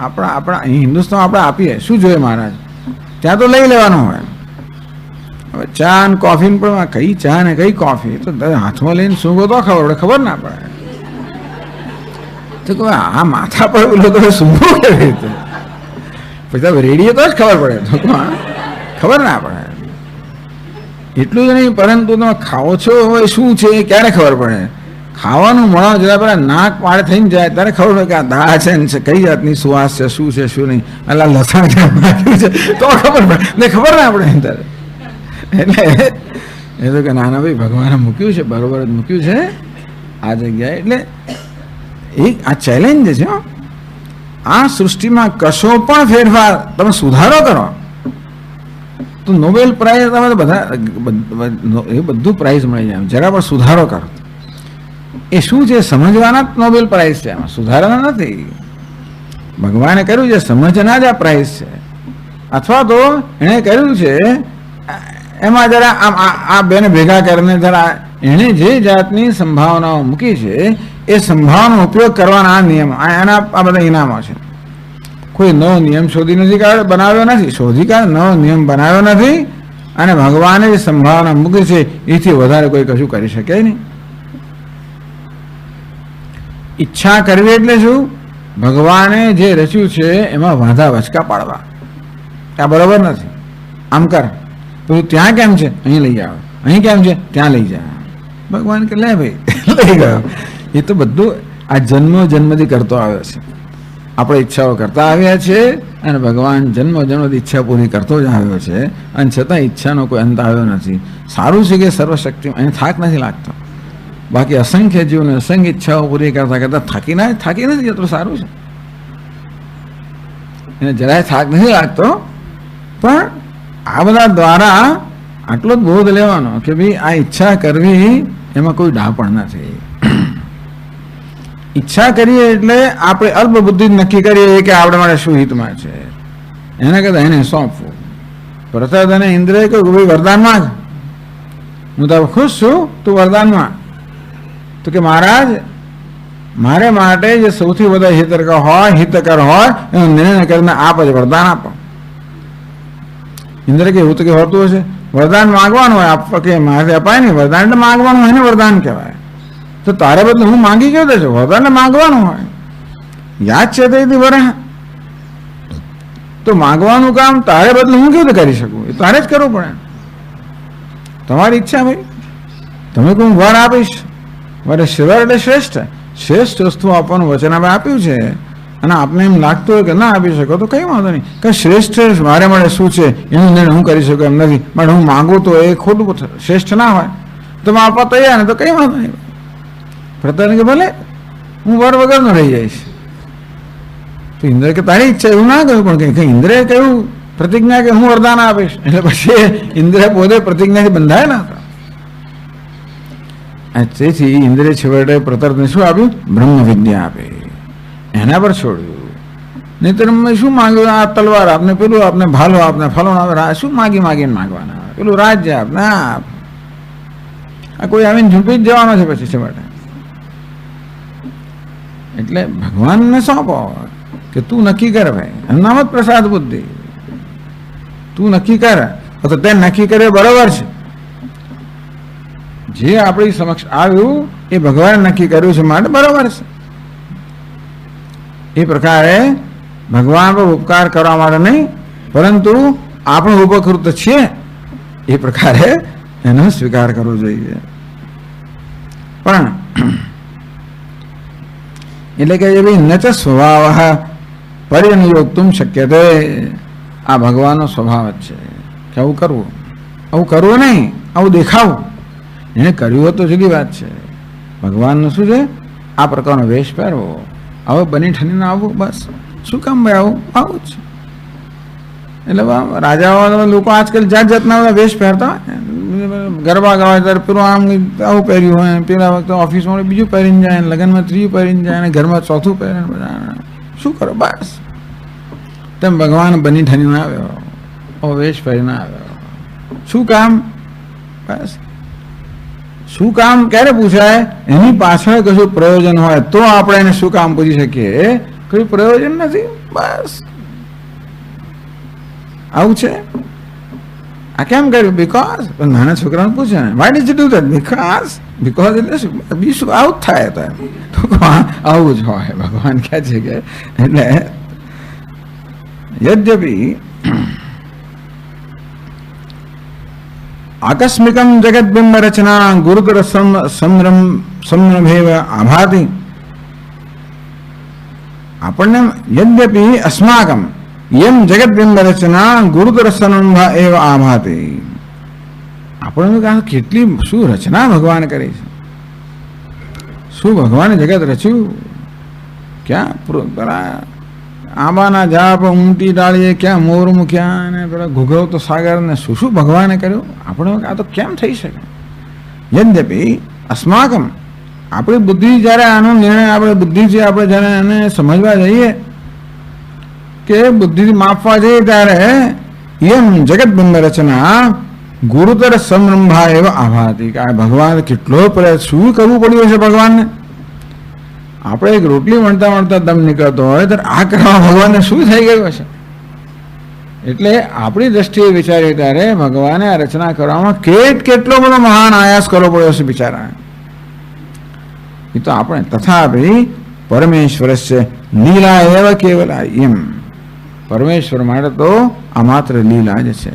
આપણા અહીં હિન્દુસ્તાન આપણે આપીએ શું જોઈએ મહારાજ, ત્યાં તો લઈ લેવાનું હોય. હવે ચા અને કોફી પણ કઈ ચા ને કઈ કોફી તો હાથમાં લઈને સૂંઘો તો ખબર ના પડે. તો કહું આ માથા પર ઓલો તમે સૂંઘો કેવી રીતે? પછી રેડીએ તો જ ખબર પડે. તો ખબર ના પડે. એટલું જ નહીં, પરંતુ તમે ખાઓ છો હવે શું છે એ ક્યારે ખબર પડે? ખાવાનું મળો જરા પેલા નાક પાડે થઈને જાય ત્યારે ખબર પડે કે આ દાળ છે ને કઈ જાતની સુવાસ છે, શું છે શું નહીં, એટલે લસણ નાખ્યું છે તો ખબર પડે, ને ખબર ના પડે ત્યારે. એટલે એ તો કે નાના ભાઈ ભગવાને મૂક્યું છે, બરોબર જ મૂક્યું છે આ જગ્યાએ. એટલે એક આ ચેલેન્જ છે. આ સૃષ્ટિમાં કશો પણ ફેરફાર તમે સુધારો કરો તો નોબેલ પ્રાઇઝ તમે તો બધા એ બધું પ્રાઇઝ મળી જાય. જરા પણ સુધારો કરો એ શું છે સમજવાના જ નોબેલ પ્રાઇઝ છે, એમાં સુધારવાના નથી. ભગવાને કર્યું છે સમજના જ આ પ્રાઇઝ છે. અથવા તો એણે કર્યું છે એમાં જરા આ બેને ભેગા કરીને જરા એણે જે જાતની સંભાવનાઓ મૂકી છે એ સંભાવનાનો ઉપયોગ કરવાના આ નિયમો, એના આ બધા ઇનામો છે. કોઈ નવો નિયમ શોધી નથી બનાવ્યો નથી, નવો નિયમ બનાવ્યો નથી. અને ભગવાને જે સંભાવના મૂકી છે એથી વધારે કોઈ કશું કરી શકે નહીં. ઈચ્છા કરવી એટલે શું? ભગવાને જે રચ્યું છે એમાં વાંધા વચકા પાડવા. આ બરોબર નથી, આમ કર, તો ત્યાં કેમ છે અહીં લઈ જાઓ, અહીં કેમ છે ત્યાં લઈ જાઓ. ભગવાન કે લે ભાઈ લઈ ગયો. એ તો બધું આ જન્મથી કરતો આવ્યો છે. આપણે ઈચ્છાઓ કરતા આવ્યા છે અને ભગવાન જન્મથી ઈચ્છા પૂરી કરતો જ આવ્યો છે, અને છતાં ઈચ્છાનો કોઈ અંત આવ્યો નથી. સારું છે કે સર્વશક્તિ એને થાક નથી લાગતો. બાકી અસંખ્ય જીવને અસંખ્ય ઈચ્છાઓ પૂરી કરતા કરતા થાકી નથી જતો. સારું છે, એને જરાય થાક નથી લાગતો. પણ આ બધા દ્વારા આટલો જ બોધ લેવાનો કે ભાઈ આ ઈચ્છા કરવી એમાં કોઈ ડાપણ નથી. ઈચ્છા કરીએ એટલે આપણે અલ્પ બુદ્ધિ નક્કી કરીએ કે આપણે માટે શું હિતમાં છે, એના કરતાં એને સોંપવું. પ્રસાદ અને ઇન્દ્રએ કહ્યું કે ભાઈ વરદાન માંગ, હું તો ખુશ છું, તું વરદાન માંગ. તો કે મહારાજ મારે માટે જે સૌથી વધારે હિતકર હોય એનો નિર્ણય કરીને આપ જ વરદાન આપો. ઇન્દ્ર કે એવું તો કે હોતું હશે, વરદાન માગવાનું હોય, આપ કે મારે અપાય નહીં. વરદાન એટલે માગવાનું હોય ને વરદાન કહેવાય. તો તારે બદલે હું માંગી ગયો છું, વરદાન માગવાનું હોય. યાદ છે તેથી વરા તો માગવાનું કામ તારે બદલે હું કેવી રીતે કરી શકું? એ તારે જ કરવું પડે. તમારી ઈચ્છા ભાઈ, તમે કોઈ વર આપીશ. વર એટલે શ્રેષ્ઠ વસ્તુ આપવાનું વચન આપણે આપ્યું છે. અને આપને એમ લાગતું હોય કે ના આપી શકો તો કઈ વાંધો નહીં, કે શ્રેષ્ઠ મારે મળે શું છે એનું નિર્ણય હું કરી શકું એમ નથી. પણ હું માગું તો એ ખોટું શ્રેષ્ઠ ના હોય તો હું આપવા તૈયાર ને તો કઈ વાંધો નહીં. પ્રતાપ કે ભલે હું વર વગરનો રહી જઈશ. તો ઇન્દ્ર કે તારી ઈચ્છા એવું ના કહ્યું, પણ કઈ ઇન્દ્રે કહ્યું પ્રતિજ્ઞા કે હું વરદાન આપીશ. એટલે પછી ઇન્દ્ર પોતે પ્રતિજ્ઞાથી બંધાયેલા હતા. તેથી ઇન્દ્રે છેવટે પ્રતરને શું આપ્યું? બ્રહ્મ વિદ્યા આપી, એના પર છોડ્યું. નહીતર મેં શું માંગ્યું? આ તલવાર આપને, પેલું આપને, ભાલો આપને, ફલોણ આવે, શું માગીને માગવાના, પેલું રાજ્ય આપને. આ કોઈ આવીને ઝૂંપી જ જવાનો છે પછી છેવટે. એટલે ભગવાનને સોંપો કે તું નક્કી કર ભાઈ, એમનામ જ પ્રસાદ બુદ્ધિ. તું નક્કી કર તો તે નક્કી કરે બરોબર છે. જે આપણી સમક્ષ આવ્યું એ ભગવાને નક્કી કર્યું છે માટે બરોબર છે. એ પ્રકારે ભગવાન પર ઉપકાર કરવા માટે નહીં, પરંતુ આપણું ઉપકૃત છીએ એ પ્રકારે એનો સ્વીકાર કરવો જોઈએ. પણ એટલે કે ન ચ સ્વભાવ પરિનિયોક્તુમ શક્યતે. આ ભગવાનનો સ્વભાવ જ છે કે આવું કરવું નહીં, આવું દેખાવું. એને કર્યું હોત તો જુદી વાત છે. ભગવાનનું શું છે? આ પ્રકારનો વેશ પહેરવો, હવે બની ઠનીને આવવું, બસ. શું કામ ભાઈ આવું જ. એટલે રાજાઓ લોકો આજકાલ જાત જાતના બધા વેશ પહેરતા હોય. ગરબા ગાવા ત્યારે પેલું આવું પહેર્યું હોય, પેલા વખતે ઓફિસમાં બીજું પહેરીને જાય, લગ્નમાં ત્રીજું પહેરીને જાય, અને ઘરમાં ચોથું પહેરે. બધા શું કરો? બસ તેમ ભગવાન બની ઠનીને આવ્યો, વેશ પહેરીને આવ્યો. શું કામ? બસ શું કામ ક્યારે પૂછાય? એની પાછળ કશું પ્રયોજન હોય તો આપણે એને શું કામ પૂછી શકીએ. કોઈ પ્રયોજન નથી, બસ આવું છે. આ કેમ કર્યું? બીકોઝ. નાના છોકરાને પૂછે ને, why did you do that? Because એટલે શું? બીજું આવું જ થાય. તો આવું જ હોય. ભગવાન કહે છે કે એટલે યદ્યપી આકસ્મિકમ જગદબિંબ રચના ગુરુતર સંરભેવ આભાતિ. આપણને યદ્યપી અસ્માકમ યમ જગદબિંબ રચના ગુરુતર સંરંભ એવ આભાતિ. આપણને કેટલી શું રચના ભગવાન કરી છે, શું ભગવાને જગત રચ્યું. ક્યાં પેલા આંબાના ઝાડ પર ઊંટી ડાળીએ ક્યાં મોર મૂક્યા અને પેલા ઘૂઘવતો સાગર ને શું શું ભગવાને કર્યું. આપણે આ તો કેમ થઈ શકે? યદ્યપી અસ્માકમ આપણી બુદ્ધિ જ્યારે આનો નિર્ણય આપણે બુદ્ધિ છે આપણે જ્યારે એને સમજવા જઈએ કે બુદ્ધિથી માપવા જઈએ ત્યારે એમ જગતબિંબ રચના ગુરુતર સંરંભા એવા આભાતી કે આ ભગવાન કેટલો શું કરવું પડ્યું છે ભગવાનને. આપણે એક રોટલી વણતા વણતા દમ નીકળતો હોય તો આ કરવા ભગવાનને શું થઈ ગયું હશે. એટલે આપણી દ્રષ્ટિએ વિચારીએ ત્યારે ભગવાને આ રચના કરવામાં કેટલો બધો મહાન આયાસ કરવો પડ્યો છે બિચારા. એ તો આપણે તથાપી પરમેશ્વર છે લીલા એવ કેવલા. એમ પરમેશ્વર માટે તો આ માત્ર લીલા જ છે.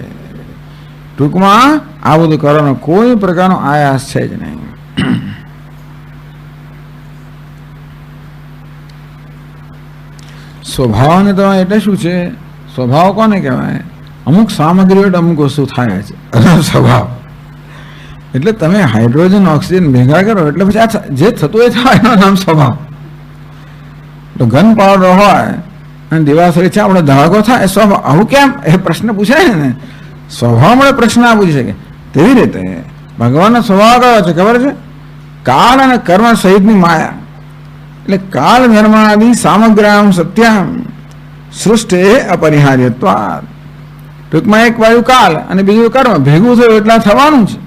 ટૂંકમાં આ બધું કરવાનો કોઈ પ્રકારનો આયાસ છે જ નહીં. સ્વભાવને તો એટલે શું છે? સ્વભાવ કોને કહેવાય? અમુક સામગ્રી એટલે અમુક વસ્તુ થાય છે સ્વભાવ. એટલે તમે હાઇડ્રોજન ઓક્સિજન ભેગા કરો એટલે પછી આ જે થતું એ થાય એનું નામ સ્વભાવ. તો ગન પાવડર હોય અને દિવાસળી છે આપણે ધડાકો થાય સ્વભાવ. આવું કેમ? એ પ્રશ્ન પૂછાય ને. સ્વભાવ મળે પ્રશ્ન આ પૂછી શકે. તેવી રીતે ભગવાનનો સ્વભાવ કયો છે ખબર છે? કાળ અને કર્મ સહિતની માયા. એટલે કાળ ધર્માદિ સામગ્રામ સત્યામ સૃષ્ટિ અપરિહાર્યત્વાદ. ટૂંકમાં એક બાજુ કાળ અને બીજું કર્મ ભેગું થયું એટલે થવાનું છે.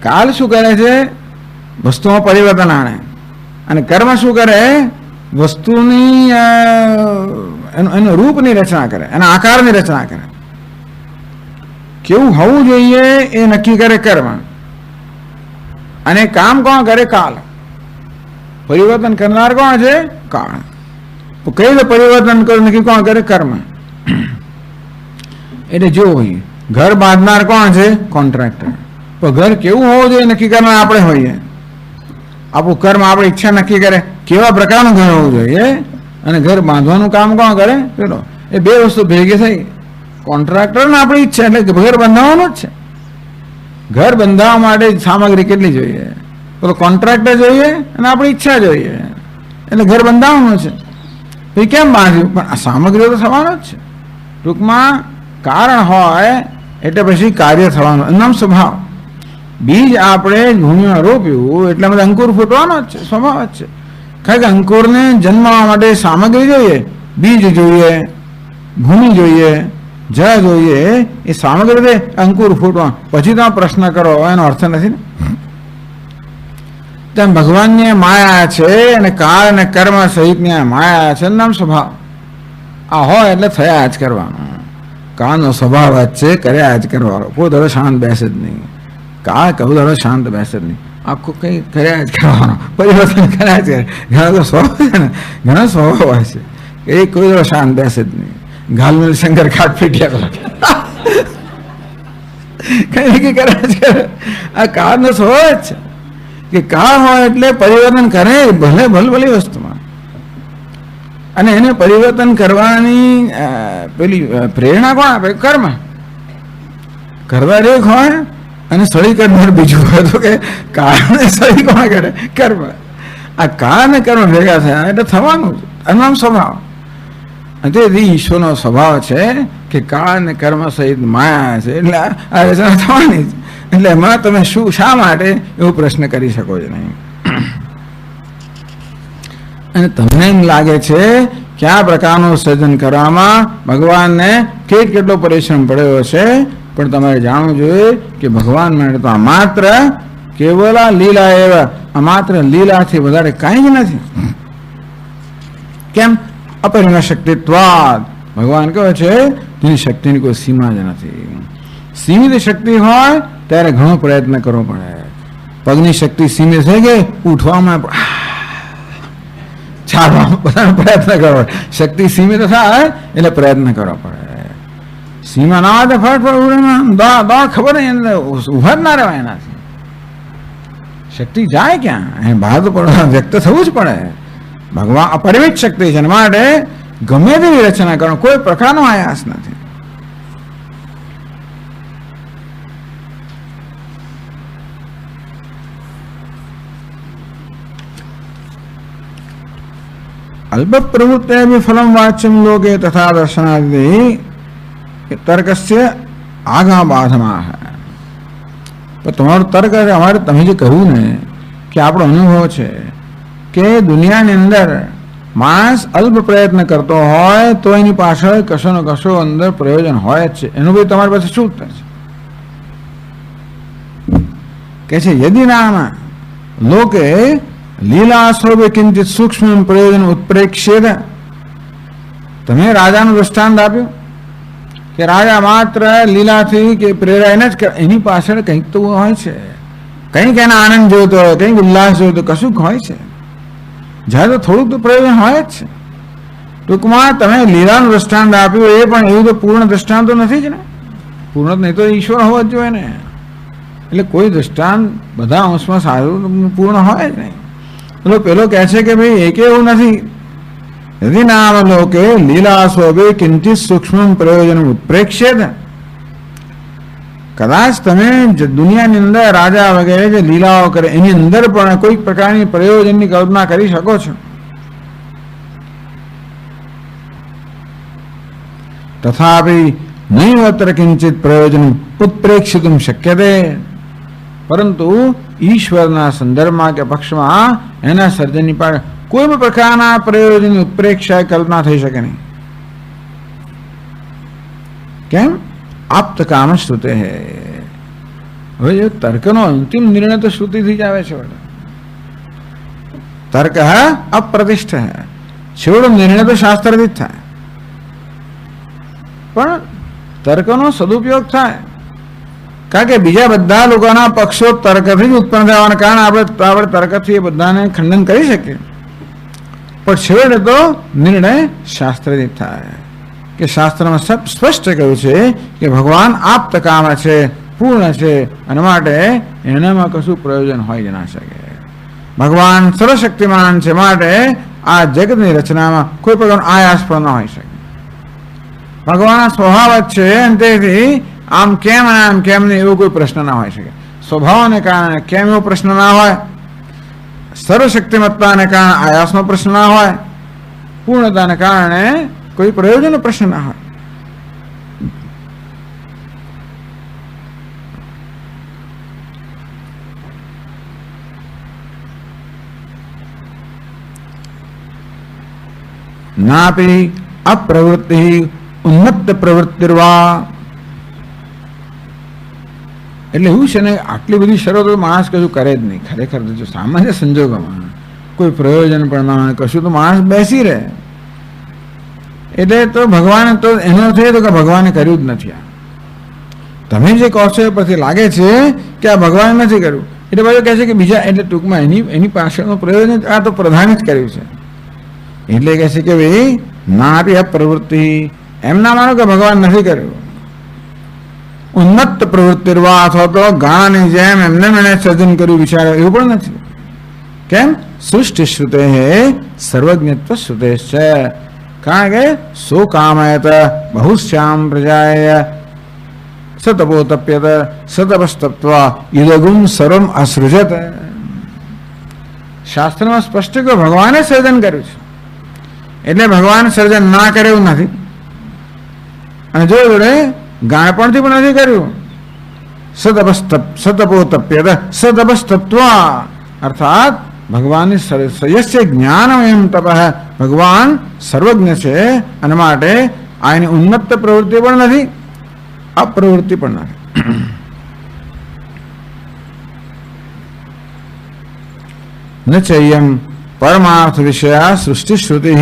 કાળ શું કરે છે? વસ્તુમાં પરિવર્તન આણે. અને કર્મ શું કરે? વસ્તુની એનું રૂપની રચના કરે, એના આકારની રચના કરે. કેવું હોવું જોઈએ એ નક્કી કરે કર્મ. અને કામ કોણ કરે? કાળ. પરિવર્તન કરનાર કોણ છે? કાળ. કઈ રીતે પરિવર્તન કરે નક્કી કોણ કરે? કર્મ. એટલે જો હોય ઘર બાંધનાર કોણ છે? કોન્ટ્રાક્ટર. તો ઘર કેવું હોવું જોઈએ નક્કી કરનાર આપણે હોઈએ. આપણું કર્મ આપણી ઈચ્છા નક્કી કરે કેવા પ્રકારનું ઘર હોવું જોઈએ અને ઘર બાંધવાનું કામ કોણ કરે? પેલો. એ બે વસ્તુ ભેગી થઈ કોન્ટ્રાક્ટર ને આપણી ઈચ્છા એટલે ઘર બંધાવવાનું જ છે. ઘર બંધાવવા માટે સામગ્રી કેટલી જોઈએ? તો કોન્ટ્રાક્ટર જોઈએ અને આપણી ઈચ્છા જોઈએ એટલે ઘર બંધાવવાનું છે. એ કેમ બાંધ્યું? પણ આ સામગ્રીઓ તો થવાનો જ છે. ટૂંકમાં કારણ હોય એટલે પછી કાર્ય થવાનું. એનું સ્વભાવ. બીજ આપણે ભૂમિમાં રોપ્યું એટલે બધા અંકુર ફૂટવાનો જ છે. સ્વભાવ જ છે. કારણ કે અંકુરને જન્મવા માટે સામગ્રી જોઈએ, બીજ જોઈએ, ભૂમિ જોઈએ, જળ જોઈએ. એ સામગ્રી અંકુર ફૂટવા પછી તમે પ્રશ્ન કરો એનો અર્થ નથી ને. તેમ ભગવાનની માયા છે અને કાળ અને કર્મ સહિતની માયા છે. નામ સ્વભાવ. આ હોય એટલે થયા જ કરવાનું. કાળનો સ્વભાવ જ છે કર્યા જ કરવાનો. કોઈ ધારો શાંત બેસે જ નહીં. કાળ કહું ધારો શાંત બેસે જ નહીં. આખું કંઈ કર્યા જ કરવાનો. પરિવર્તન કર્યા જ કરે. ઘણા તો સ્વભાવ છે ને, ઘણા સ્વભાવ હોય છે એ કોઈ ધારો શાંત બેસે જ નહીં. ઘાલમેલ શંકર ખાટ ફીટ્યા કઈ નક્કી કર્યા જ કરે. આ કાળનો સ્વભાવ જ છે કે કાળ હોય એટલે પરિવર્તન કરે ભલે ભલી વસ્તુમાં. અને એને પરિવર્તન કરવાની પેલી પ્રેરણા કોણ આપે? કર્મ. કરનાર એક હોય અને સળી કરનાર બીજું હોય. તો કે કાળને સળી કોણ કરે? કર્મ. આ કાળ ને કર્મ ભેગા થયા એટલે થવાનું જ. આનું નામ સ્વભાવ. તેથી ઈશ્વરનો સ્વભાવ છે કે કાળ ને કર્મ સહિત માયા છે એટલે આ રચના થવાની જ. એટલે એમાં તમે શું શા માટે એવો પ્રશ્ન કરી શકો જ નહીં. અને તમને એમ લાગે છે કે આ પ્રકારનું સર્જન કરવામાં ભગવાનને કેટલો પરિશ્રમ પડ્યો છે. પણ તમારે જાણવું જોઈએ કે ભગવાન માટે તો આ માત્ર કેવલા લીલા એવા, આ માત્ર લીલાથી વધારે કાંઈ જ નથી. કેમ? અપરિણ શક્તિત્વાદ. ભગવાન કહે છે તેની શક્તિની કોઈ સીમા જ નથી. સીમિત શક્તિ હોય ત્યારે ઘણો પ્રયત્ન કરવો પડે. પગની શક્તિ સીમિત થઈ ગઈ, ઉઠવામાં ચાલવામાં બધાનો પ્રયત્ન કરવો પડે. શક્તિ સીમિત થાય એટલે પ્રયત્ન કરવો પડે. સીમા ના હોય તો ફટ ખબર નહીં, ઉભા જ ના રહેવાય એનાથી. શક્તિ જાય ક્યાં? બહાર તો વ્યક્ત થવું જ પડે. ભગવાન અપરિમિત શક્તિ છે, એના માટે ગમે તેવી રચના કરો, કોઈ પ્રકારનો આયાસ નથી. अल्प प्रवृत्ते भी फलम वाच्यम लोके तथा दर्शनादि तर्कस्य आगा बाधमा है. પણ તમારો તર્ક અમારે તમે જે કહ્યું ને કે આપણો અનુભવ છે કે દુનિયાની અંદર માણસ અલ્પ પ્રયત્ન કરતો હોય તો એની પાછળ કશો ને કશો અંદર પ્રયોજન હોય જ છે. એનું ભાઈ તમારી પાસે શું ઉત્તર છે? કે છે યદિ નામ લોકે લીલા સ્વરૂપે કિંચિત સૂક્ષ્મ પ્રયોજન ઉત્પ્રેક્ષેદ. તમે રાજાનું દૃષ્ટાંત આપ્યું કે રાજા માત્ર લીલાથી કે પ્રેરાઈને જ એની પાછળ કંઈક તો હોય છે, કંઈક એના આનંદ જોતો હોય, કંઈક ઉલ્લાસ જોતો, કશુંક હોય છે. જ્યારે તો થોડુંક તો પ્રયોજન હોય જ છે. ટૂંકમાં તમે લીલાનું દ્રષ્ટાંત આપ્યું એ પણ એવું તો પૂર્ણ દ્રષ્ટાંત તો નથી જ ને. પૂર્ણ નહીં તો ઈશ્વર હોવો જ જોઈએ ને. એટલે કોઈ દ્રષ્ટાંત બધા અંશમાં સારું પૂર્ણ હોય જ નહીં. એટલે પેલો કહે છે કે ભાઈ એક એવું નથી. यदि नाम लोके लीला स्वभे किंचित सूक्ष्म प्रयोजन उत्प्रेक्षेद. कदाच તમે દુનિયાની અંદર રાજા વગેરે જે લીલાઓ કરે એની અંદર પણ કોઈ પ્રકારની પ્રયોજનની કલ્પના કરી શકો છો. તથાપિ નૈવત્ર કિંચિત પ્રયોજન ઉત્પ્રેક્ષિતુમ શક્યતે. પરંતુ ઈશ્વરના સંદર્ભમાં કે પક્ષમાં એના સર્જનની પાસે કોઈ પણ પ્રકારના પ્રયોજનની ઉત્પ્રેક્ષા કલ્પના થઈ શકે નહીં. કેમ? આપ્ત કામ શ્રુતે હે. હવે તર્કનો અંતિમ નિર્ણય તો શ્રુતિથી જ આવે છે. તર્ક અપ્રતિષ્ઠ હે. છેવડો નિર્ણય તો શાસ્ત્રથી જ થાય. પણ તર્કનો સદુપયોગ થાય, કારણ કે બીજા બધા લોકોના પક્ષો તર્કથી જ ઉત્પન્ન થવાના કારણે આપણે તર્કથી એ બધાને ખંડન કરી શકીએ. પણ છેવટે તો નિર્ણય શાસ્ત્રથી થાય. કે શાસ્ત્રમાં સ્પષ્ટ કહ્યું છે કે ભગવાન આપ્ત કામ છે, પૂર્ણ છે, અને માટે એનામાં કશું પ્રયોજન હોય જ ના શકે. ભગવાન સર્વશક્તિમાન છે, માટે આ જગતની રચનામાં કોઈ પ્રકારનો આયાસ પણ ન હોઈ શકે. ભગવાનના સ્વભાવ જ છે, અને તેથી આમ કેમ અને આમ કેમ નહીં એવો કોઈ પ્રશ્ન ના હોઈ શકે. સ્વભાવને કારણે કેમ એવો પ્રશ્ન ના હોય, સર્વશક્તિમત્તાને કારણે આયાસનો પ્રશ્ન ના હોય, પૂર્ણતાને કારણે કોઈ પ્રયોજનનો પ્રશ્ન ના હોય. નાપી અપ્રવૃત્તિ ઉન્મત્ત પ્રવૃત્તિર્વા. એટલે એવું છે ને, આટલી બધી શરતો માણસ કશું કરે જ નહીં. ખરેખર જો સામાન્ય સંજોગોમાં કોઈ પ્રયોજન પણ ના હોય, કશું તો માણસ બેસી રહે. એટલે તો ભગવાને તો એનો થઈ તો કે ભગવાને કર્યું જ નથી. આ તમે જે કહો છો એ પરથી લાગે છે કે આ ભગવાને નથી કર્યું. એટલે બધું કહે છે કે બીજા, એટલે ટૂંકમાં એની પાછળનું પ્રયોજન આ તો પ્રધાને જ કર્યું છે. એટલે કહે છે કે ભાઈ ના આપી આ પ્રવૃત્તિ એમ ના માનો કે ભગવાન નથી કર્યું. ઉન્મત્ત પ્રવૃત્તિર્વા, અથવા તો ગાણાની જેમ એમને એને સર્જન કર્યું વિચારો, એવું પણ નથી. કેમ? સૃષ્ટિ શ્રુતે હે સર્વજ્ઞત્વ શ્રુતે છે. કારણ કે સો કામયત બહુશ્યામ પ્રજાય સતપોતપ્યત સતપસ્તપ્વા ઇદગુમ સર્વમ અસૃજત. શાસ્ત્રમાં સ્પષ્ટ કે ભગવાને સર્જન કર્યું છે, એટલે ભગવાન સર્જન ના કરે એવું નથી. અને જો જોડે ગાણપણથી પણ નથી કર્યું. સતપોતપ્યત સતપસ્તપ્વા, અર્થાત ભગવાનની સયસ્ય જ્ઞાન એમ તપ, ભગવાન સર્વજ્ઞ છે, અને માટે આ એની ઉન્મત્ત પ્રવૃત્તિ પણ નથી, અપ્રવૃત્તિ પણ નથી. ન ચયમ પરમાર્થ વિષયા સૃષ્ટિ શ્રુતિ.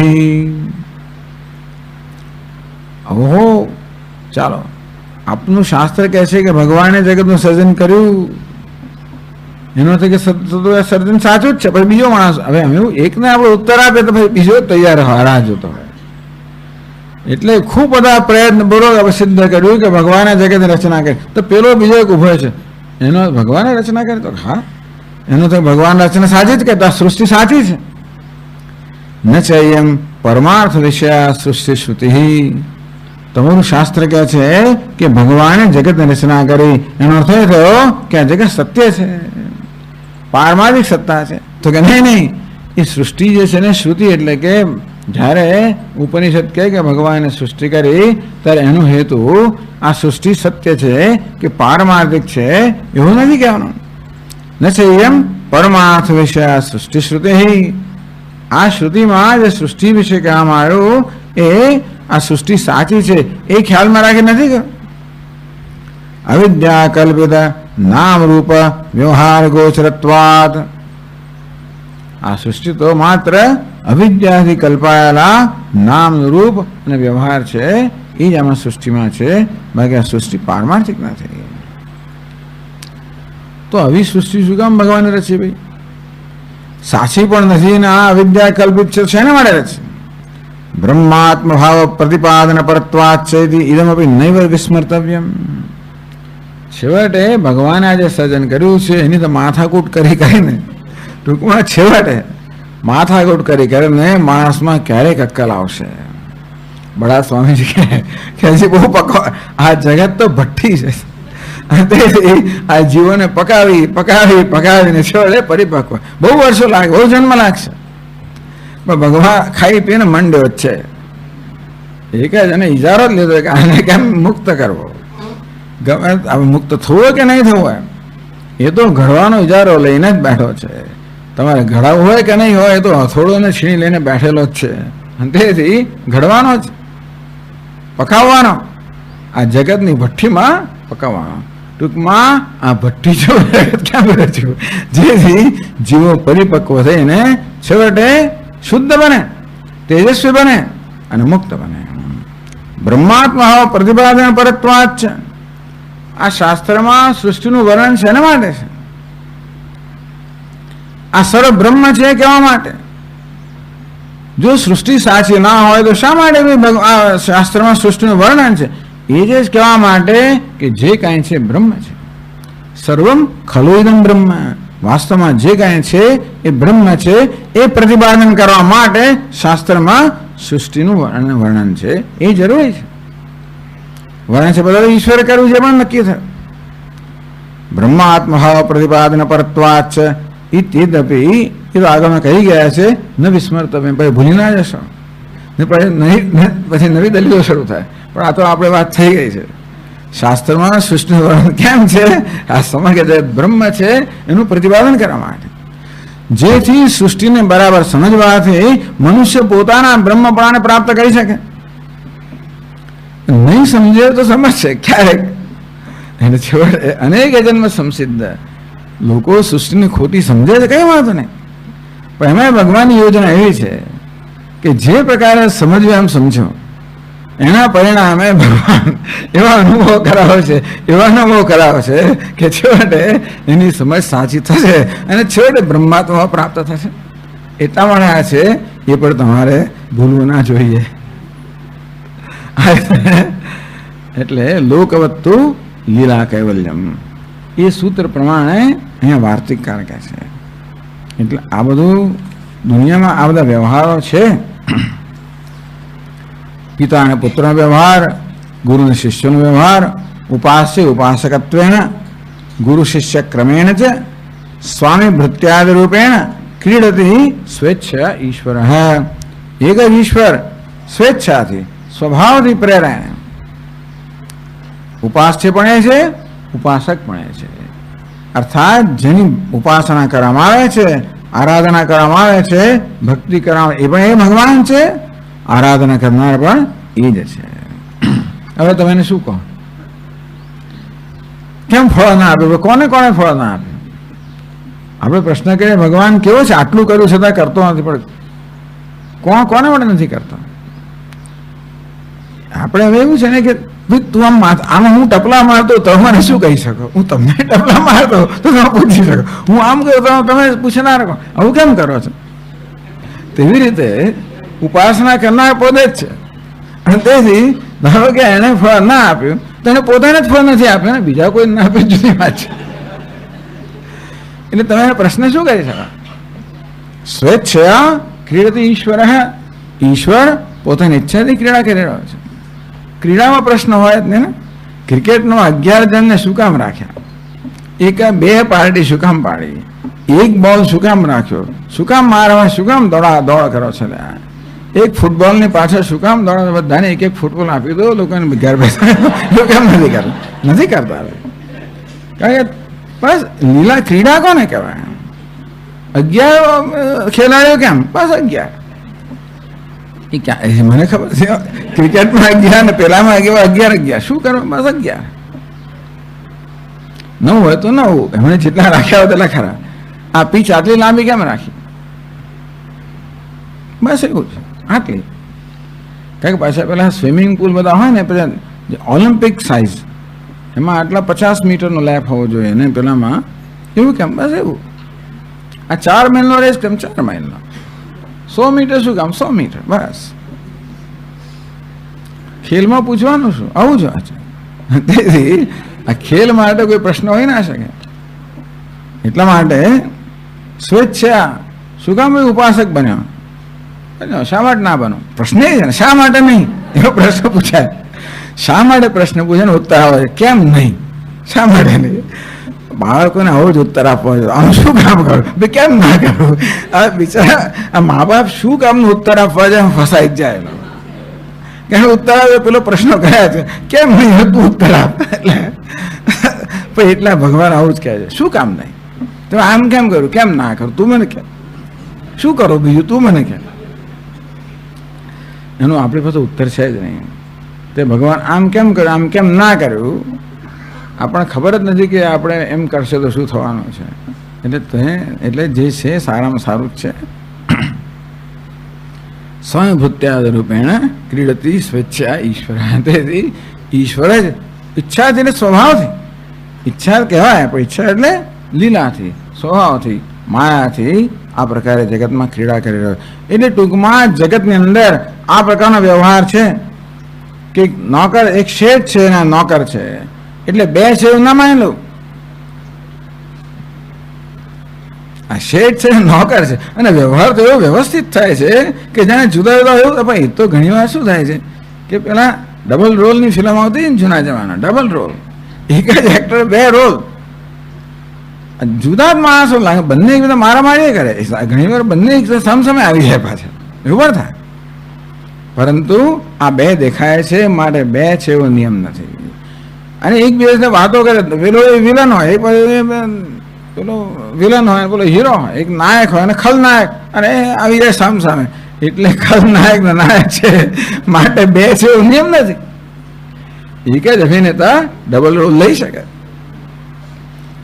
ઓહો, ચાલો, આપનું શાસ્ત્ર કહે છે કે ભગવાને જગતનું સર્જન કર્યું, એનો અર્થ કે સર્જન સાચું જ છે. પછી બીજો માણસ, હવે અમે એકને આપણે ઉત્તર આપે તો પછી બીજો તૈયાર રાહ જોતો હોય. એટલે ખૂબ બધા પ્રયત્ન પૂર્વક સિદ્ધ કર્યું કે ભગવાને જગતની રચના કરી. તો પેલો બીજો એક ઉભો છે, એનો ભગવાને રચના કરી? તો હા, એનો તો ભગવાન રચના સાચી જ કહેતા, સૃષ્ટિ સાચી છે. ન ચયમ પરમાર્થ વિષયા સૃષ્ટિ શ્રુતિ. તમારું શાસ્ત્ર કહે છે કે ભગવાને જગતની રચના કરી, એનો અર્થ એ થયો કે આ જગત સત્ય છે, પારમાર્થિક સત્તા છે. તો કે નહીં, એ સૃષ્ટિ જે છે ને, શ્રુતિ એટલે કે જ્યારે ઉપનિષદ કહે કે ભગવાને સૃષ્ટિ કરી, ત્યારે એનો હેતુ આ સૃષ્ટિ સત્ય છે કે પારમાર્થિક છે એવું નથી કહેવાનું. ન છે એમ પરમાર્થ વિશે સૃષ્ટિ શ્રુતિ. આ શ્રુતિમાં જે સૃષ્ટિ વિશે કહેવામાં આવ્યું એ આ સૃષ્ટિ સાચી છે એ ખ્યાલમાં રાખી નથી કે અવિદ્યા કલ્પિત નામ રૂપ વ્યવહાર ગોચરત્વાદ. આ સૃષ્ટિ તો માત્ર અવિદ્યાથી કલ્પાયેલા નામ રૂપ અને વ્યવહાર છે, એ જ આમાં સૃષ્ટિમાં છે, બાકી આ સૃષ્ટિ પારમાર્થિક નથી. તો આવી સૃષ્ટિ શું કામ ભગવાને રચી? ભાઈ સાચી પણ નથી ને આ અવિદ્યા કલ્પિત છે, શેના માટે રચી? બ્રહ્માત્મ ભાવ પ્રતિપાદન પરત્વાત છે ઇદમપી નૈવ વિસ્મર્તવ્યમ. છેવટે ભગવાને આજે સર્જન કર્યું છે એની તો માથાકૂટ કરી કરીને, ટૂંકમાં છેવટે માથાકૂટ કરી કરીને માણસમાં ક્યારેક અક્કલ આવશે. બડા સ્વામીજી કે હજી બહુ પકવા, આ જગત તો ભઠ્ઠી છે, આ જીવોને પકાવી પકાવી પકાવીને છોડે પરિપક્વ બહુ વર્ષો લાગે, બહુ જન્મ લાગશે. પણ ભગવાન ખાઈ પીને મંડ્યો જ છે. એક જ એને ઇજારો જ લીધો કે આને કેમ મુક્ત કરવો, ગમે મુક્ત થવો કે નહીં થવો એ તો ઘડવાનો ઇજારો લઈને જ બેઠો છે. તમારે ઘડાવું હોય કે નહીં હોય એ તો હથોડોને છીણી લઈને બેઠેલો જ છે. તેથી ઘડવાનો જ, પકાવવાનો, આ જગતની ભઠ્ઠીમાં પકાવવાનો. ટૂંકમાં આ ભઠ્ઠી જો ક્યાં રચ્યું જેથી જીવો પરિપક્વ થઈને છેવટે શુદ્ધ બને, તેજસ્વી બને અને મુક્ત બને. બ્રહ્માત્મા પ્રતિપાદન પરત્વાત છે. આ શાસ્ત્રમાં સૃષ્ટિનું વર્ણન શેના માટે છે? આ સર્વ બ્રહ્મ છે કહેવા માટે. જો સૃષ્ટિ સાચી ના હોય તો શા માટે આ શાસ્ત્રમાં સૃષ્ટિનું વર્ણન છે? એ જ કહેવા માટે કે જે કાંઈ છે બ્રહ્મ છે. સર્વમ ખલુ ઇદમ બ્રહ્મ. વાસ્તવમાં જે કાંઈ છે એ બ્રહ્મ છે, એ પ્રતિપાદન કરવા માટે શાસ્ત્રમાં સૃષ્ટિનું વર્ણન છે. એ જરૂરી છે. વર્ણન છે બધા ઈશ્વરે કરવું છે પણ નક્કી થયું. બ્રહ્માત્મભાવ પ્રતિપાદન પરત્વાચ ઇત્યદપી, એ તો આગળમાં કહી ગયા છે, ન વિસ્મૃત. પછી ભૂલી ના જશો ને પછી નવી દલીલો શરૂ થાય. પણ આ તો આપણે વાત થઈ ગઈ છે. શાસ્ત્રમાં સૃષ્ટિનું વર્ણન કેમ છે? આ સમગ્ર જે બ્રહ્મ છે એનું પ્રતિપાદન કરવા માટે, જેથી સૃષ્ટિને બરાબર સમજવાથી મનુષ્ય પોતાના બ્રહ્મપણાને પ્રાપ્ત કરી શકે. નહીં સમજે તો સમજશે ક્યારેક, એને છેવટે અનેક જન્મ સંસિદ્ધ લોકો સૃષ્ટિની ખોટી સમજે છે, કઈ વાંધો નહીં. પણ એમાં ભગવાનની યોજના એવી છે કે જે પ્રકારે સમજવું એમ સમજો, એના પરિણામે ભગવાન એવા અનુભવ કરાવે છે કે છેવટે એની સમજ સાચી થશે અને છેવટે બ્રહ્માત્મા પ્રાપ્ત થશે. એટલા માટે આ છે, એ પણ તમારે ભૂલવું ના જોઈએ. એટલે લોકવત્તુ લીલા કૈવલ્યમ, એ સૂત્ર પ્રમાણે અહીંયા વાર્તિકકાર કહે છે. એટલે આ બધું દુનિયામાં આ બધા વ્યવહારો છે, પિતા અને પુત્રનો વ્યવહાર, ગુરુ અને શિષ્યનો વ્યવહાર, ઉપાસ્ય ઉપાસકત્વેન ગુરુ શિષ્ય ક્રમેણ જ સ્વામી ભૃત્યાદિ રૂપેણ ક્રીડતી સ્વેચ્છા ઈશ્વર. એક જ ઈશ્વર સ્વેચ્છાથી સ્વભાવથી પ્રેરાય ઉપાસ્ય પણ એ છે, ઉપાસક પણ એ છે. અર્થાત જેની ઉપાસના કરવામાં આવે છે, આરાધના કરવામાં આવે છે, ભક્તિ કરવામાં, એ પણ એ ભગવાન છે, આરાધના કરનાર પણ એ જ છે. હવે તમે એને શું કહો? કેમ ફળ ના આપ્યું? કોને કોને ફળ ના આપ્યું? આપણે પ્રશ્ન કરીએ ભગવાન કેવો છે, આટલું કર્યું છતાં કરતો નથી, પણ કોને માટે નથી કરતો? આપણે હવે એવું છે ને કે ભાઈ તું આમ હું ટપલા મારતો તો મને શું કહી શકો? હું તમને ટપલા મારતો તો તમે પૂછી શકો, હું આમ કહ્યું તો તમે પૂછનાર કહો આવું કેમ કરો છો? તેવી રીતે ઉપાસના કરનાર પોતે જ છે. અને તેથી ધારો કે એને ફળ ના આપ્યું તો એને પોતાને જ ફળ નથી આપ્યું ને બીજા કોઈ ના આપ્યું, જુદી વાત છે. એટલે તમે પ્રશ્ન શું કરી શકો? સ્વેચ્છયા ક્રીડતી ઈશ્વર, ઈશ્વર પોતાની ઈચ્છાથી ક્રીડા કરી રહ્યો છે. ક્રીડામાં પ્રશ્ન હોય જ ને. ક્રિકેટનો 11 જણને શું કામ રાખ્યા? એક 2 પાર્ટી શું કામ પાડી? એક બોલ શું કામ રાખ્યો? શું કામ મારવા? શું કામ દોડ કરો છો? એક ફૂટબોલની પાછળ શું કામ દોડો? બધાને એક ફૂટબોલ આપી દો, લોકોને ઘર બેસા લોકો કેમ નથી કરતા? કારણ કે બસ લીલા ક્રીડા કોને કહેવાય? 11 ખેલાડીઓ કેમ? બસ 11. એ ક્યાં મને ખબર છે ક્રિકેટમાં 11 ને પેલામાં 11 શું કરો? બસ 11. 9 હોય તો 9, એમણે જેટલા રાખ્યા હોય તેટલા ખરા. આ પીચ આટલી લાંબી કેમ રાખી? બસ એવું છે, આટલી. કારણ કે પાછા પેલા સ્વિમિંગ પુલ બધા હોય ને પેલા ઓલિમ્પિક સાઇઝ, એમાં આટલા 50 મીટરનો લેપ હોવો જોઈએ ને પેલામાં એવું કેમ? બસ એવું. આ 4 માઇલનો રેસ કેમ? 4 માઇલનો. 100 મીટર શું કામ? 100 મીટર. બસ ખેલમાં પૂછવાનું શું? આવું જ છે. તેથી આ ખેલ માટે કોઈ પ્રશ્ન હોય ના શકે. એટલા માટે સ્વેચ્છા શું કામ ઉપાસક બન્યો? શા માટે ના બનો? પ્રશ્ન એ છે ને, શા માટે નહીં એવો પ્રશ્ન પૂછાય. શા માટે પ્રશ્ન પૂછે ને ઉત્તર આવે છે, કેમ નહીં? શા માટે નહીં? બાળકોને આવો જ ઉત્તર આપવો જોઈએ. આમ શું કામ કરું? ભાઈ કેમ ના કરું? આ બિચારા આ મા બાપ શું કામનો ઉત્તર આપવા જાય? ફસાઈ જ જાય. કે ઉત્તર આવે પેલો પ્રશ્ન કર્યા છે, કેમ નહીં તું ઉત્તર આપ? એટલે એટલા ભગવાન આવું જ કહે છે, શું કામ નહીં? તો આમ કેમ કરું? કેમ ના કરું? તું મને કે શું કરો બીજું? તું મને કે. એનું આપણી પાસે ઉત્તર છે જ નહીં. તે ભગવાન આમ કેમ કર્યું, આમ કેમ ના કર્યું, આપણને ખબર જ નથી કે આપણે એમ કરશે તો શું થવાનું છે. એટલે જે છે સારામાં સારું જ છે. સ્વયંભૂત્યાદ રૂપેણ ક્રીડતી સ્વેચ્છા ઈશ્વર. તેથી ઈશ્વર જ ઈચ્છાથી ને સ્વભાવથી, ઈચ્છા કહેવાય પણ ઈચ્છા એટલે લીલાથી, સ્વભાવથી, માયાથી આ પ્રકારે જગતમાં ક્રીડા કરી રહ્યો. એટલે ટૂંકમાં જગતની અંદર આ પ્રકારનો વ્યવહાર છે કે નોકર, એક શેઠ છે અને નોકર છે, એટલે 2 છે એવું ના માની લો. આ શેઠ છે નોકર છે અને વ્યવહાર તો એવો વ્યવસ્થિત થાય છે કે જાણે જુદા જુદા એવું. પણ એ તો ઘણી વાર શું થાય છે કે પેલા ડબલ રોલની ફિલ્મ આવતી ને જૂના જમાના, ડબલ રોલ, એક જ એક્ટર 2 રોલ, જુદા જ માણસો લાગે, બંને એક બધા મારામારી કરે. ઘણી વાર બંને એક સામસામે આવી જાય પાછળ, એવું પણ થાય. પરંતુ આ 2 દેખાય છે માટે 2 છે એવો નિયમ નથી. અને એકબીજાને વાતો કરે. પેલો એ વિલન હોય, પેલો વિલન હોય, પેલો હીરો હોય, એક નાયક હોય અને ખલનાયક, અને આવી જાય સામસામે. એટલે ખલનાયક ને નાયક છે માટે 2 છે એવો નિયમ નથી. એક જ અભિનેતા ડબલ રોલ લઈ શકે.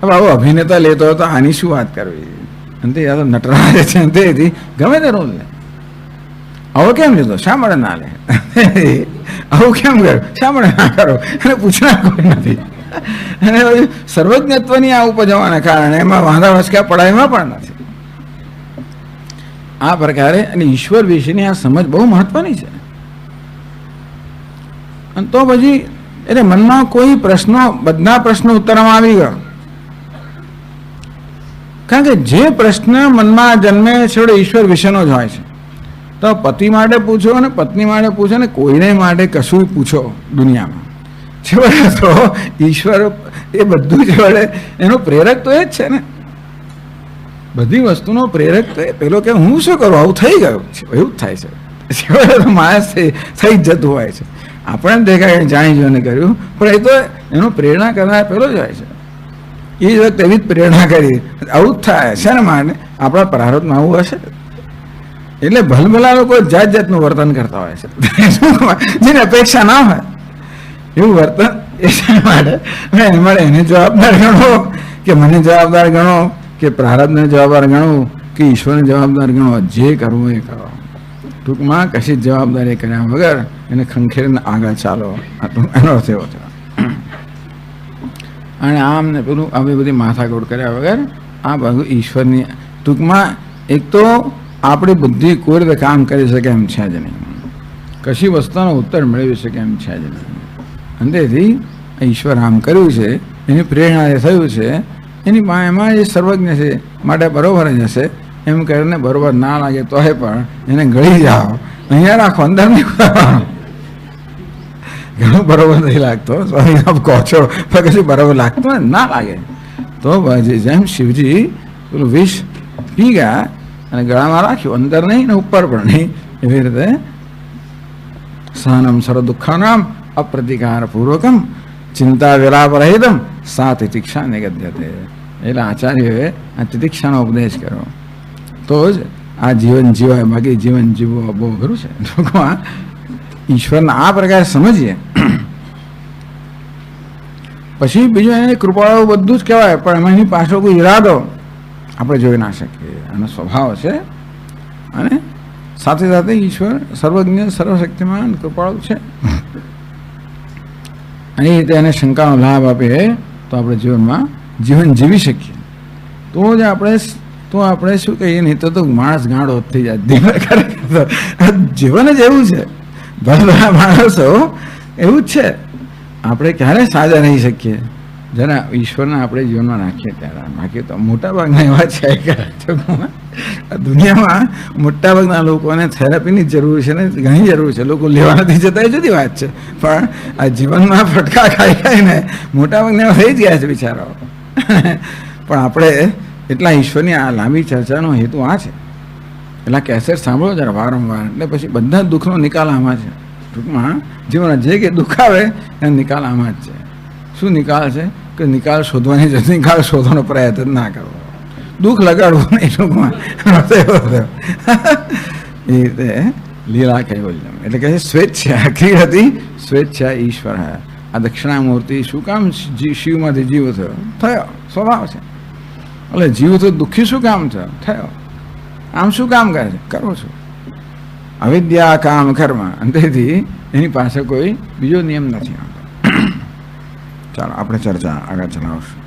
હવે આવો અભિનેતા લેતો હોય તો આની શું વાત કરવી? અને તે તો નટરાજ છે, તેથી ગમે તે રોલ લે. આવો કેમ લીધો? શા માટે ના લે? આવું કેમ કર્યું? શા માટે ના કરો? એને પૂછનાર કોઈ નથી. અને સર્વજ્ઞત્વની આ ઉપજવાના કારણે એમાં વાંધા વચકા પડાયમાં પણ નથી. આ પ્રકારે અને ઈશ્વર વિશેની આ સમજ બહુ મહત્વની છે. અને તો પછી એટલે મનમાં કોઈ પ્રશ્નો, બધા પ્રશ્નો ઉત્તરમાં આવી ગયો. કારણ કે જે પ્રશ્ન મનમાં જન્મે છે ઈશ્વર વિશેનો જ હોય છે. તો પતિ માટે પૂછો અને પત્ની માટે પૂછો ને કોઈને માટે કશું પૂછો દુનિયામાં, છેવટે તો ઈશ્વર એ બધું છેવટે એનો પ્રેરક તો એ જ છે ને. બધી વસ્તુનો પ્રેરક તો એ પેલો કે હું શું કરું, આવું થઈ ગયું છે, એવું જ થાય છે. છેવટે તો માણસ થઈ જ જતું હોય છે. આપણને દેખાય જાણી જોઈને કર્યું, પણ એ તો એનો પ્રેરણા કરનાર પેલો જ હોય છે. એ જ વખતે એવી જ પ્રેરણા કરી, આવું જ થાય છે ને માટે આપણા પ્રારબ્ધમાં આવું હશે. એટલે ભલભલા લોકો જાત જાતનું વર્તન કરતા હોય છે જેની અપેક્ષા ના હોય એવું વર્તન. એ માટે એને જવાબદાર ગણો કે મને જવાબદાર ગણો કે પ્રારબ્ધને જવાબદાર ગણો કે ઈશ્વરને જવાબદાર ગણો, જે કરવું એ કરો. ટૂંકમાં કશી જવાબદારી કર્યા વગર એને ખંખેરીને આગળ ચાલો, એનો અર્થ એવો થયો. અને આમ ને પેલું આવી બધી માથાકૂટ કર્યા વગર આ બધું ઈશ્વરની, ટૂંકમાં એક તો આપણી બુદ્ધિ કોઈ રીતે કામ કરી શકે એમ છે જ નહીં, કશી વસ્તુનો ઉત્તર મેળવી શકે એમ છે જ નહીં. અંતેથી ઈશ્વર આમ કર્યું છે, એની પ્રેરણા એ થયું છે, એની એમાં એ સર્વજ્ઞ છે માટે બરોબર જ હશે એમ કરીને બરોબર ના લાગે તોય પણ એને ગળી જાઓ, અહીંયા રાખો, અંદર નહીં ઉતારવાનો. ઘણું બરોબર નહીં લાગતો, સ્વામી આપ કહો છો પણ કશું બરોબર લાગતો ના લાગે તો જેમ શિવજી પેલું વિષ પી ગયા અને ગળામાં રાખ્યું, અંદર નહીં ને ઉપર પણ નહીં, એવી રીતે સહનમ સર્વ દુઃખાનામ અપ્રતિકાર પૂર્વકમ ચિંતા વિલાપ રહિતમ સા તિતિક્ષા નિગદ્યતે. એટલે આચાર્યોએ આ તિતિક્ષાનો ઉપદેશ કર્યો તો જ આ જીવન જીવાય, બાકી જીવન જીવવું બહુ અઘરું છે. ટૂંકમાં ઈશ્વરના આ પ્રકારે સમજીએ પછી બીજું એને કૃપાળુ બધું જ કહેવાય, પણ એમાં એની પાછળ કોઈ ઈરાદો આપણે જોઈ ના શકીએ. આનો સ્વભાવ છે અને સાથે સાથે ઈશ્વર સર્વજ્ઞ સર્વશક્તિમાન કૃપાળુ છે. અને એ રીતે એને શંકાનો લાભ આપીએ તો આપણે જીવનમાં જીવન જીવી શકીએ. તો જ આપણે શું કહીએ, નહીં તો માણસ ગાંડો થઈ જાય. જીવન જ એવું છે, બધા માણસો એવું જ છે. આપણે ક્યારે સાજા રહી શકીએ જરા ઈશ્વરના આપણે જીવનમાં રાખીએ ત્યારે. બાકી તો મોટાભાગના એવા છે કે દુનિયામાં મોટાભાગના લોકોને થેરાપીની જરૂર છે ને ઘણી જરૂર છે. લોકો લેવા નથી જતા એ જુદી વાત છે, પણ આ જીવનમાં ફટકા ખાઈ ખાઈને મોટાભાગના એવા થઈ જ ગયા છે બિચારાઓ. પણ આપણે એટલા ઈશ્વરની આ લાંબી ચર્ચાનો હેતુ આ છે. એટલા કેસેટ સાંભળો જરા વારંવાર, એટલે પછી બધા દુઃખનો નિકાલ આમાં છે. ટૂંકમાં જીવનમાં જે કે દુઃખ આવે એનો નિકાલ આમાં જ છે. શું નિકાલ છે કે નિકાલ શોધવાની જ, નિકાલ શોધવાનો પ્રયત્ન ના કરવો, દુઃખ લગાડવું નહીં. ટૂંકમાં એ રીતે લીલા કૈવલ્યમ એટલે કે સ્વેચ્છા ક્રિયતિ સ્વેચ્છા ઈશ્વર. આ દક્ષિણામૂર્તિ શું કામ શિવમાંથી જીવ થયો સ્વભાવ છે, એટલે જીવ તો દુઃખી શું કામ થયો, આમ શું કામ કરે છે, કરો છો અવિદ્યા કામ કર્મ. અંતેથી એની પાસે કોઈ બીજો નિયમ નથી આવતો. ચાલો આપણે ચર્ચા આગળ ચલાવશું.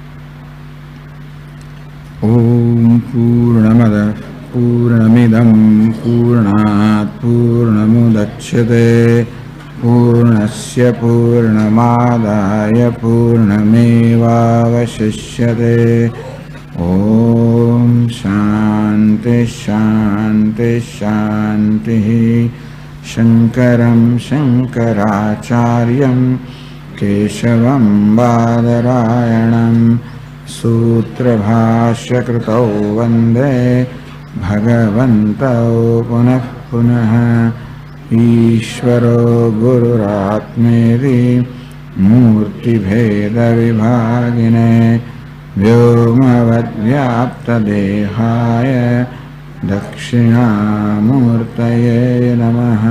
ઓમ પૂર્ણમદ પૂર્ણમિદમ પૂર્ણાત પૂર્ણમુદચ્યતે પૂર્ણસ્ય પૂર્ણમાદાય પૂર્ણમેવાવશિષ્યતે. ઓમ શાંતિ શાંતિ શાંતિ. શંકરમ શંકરાચાર્યમ કેશવમ બાદરાયણમ સૂત્રભાષ્યકૃતૌ વંદે ભગવन्तૌ પુનઃ પુનઃ. ઈશ્વરો ગુરુરાત્મેતિ મૂર્તિભેદવિભાગિને વ્યોમવદ્વ્યાપ્તદેહાય દક્ષિણામૂર્તયે નમઃ.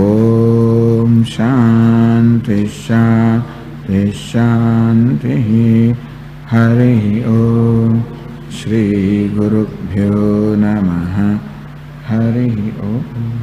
ઓમ શાંતિ શાંતિ શાંતિ. હરિ ઓમ. શ્રી ગુરુભ્યો નમઃ. હરિ ઓમ.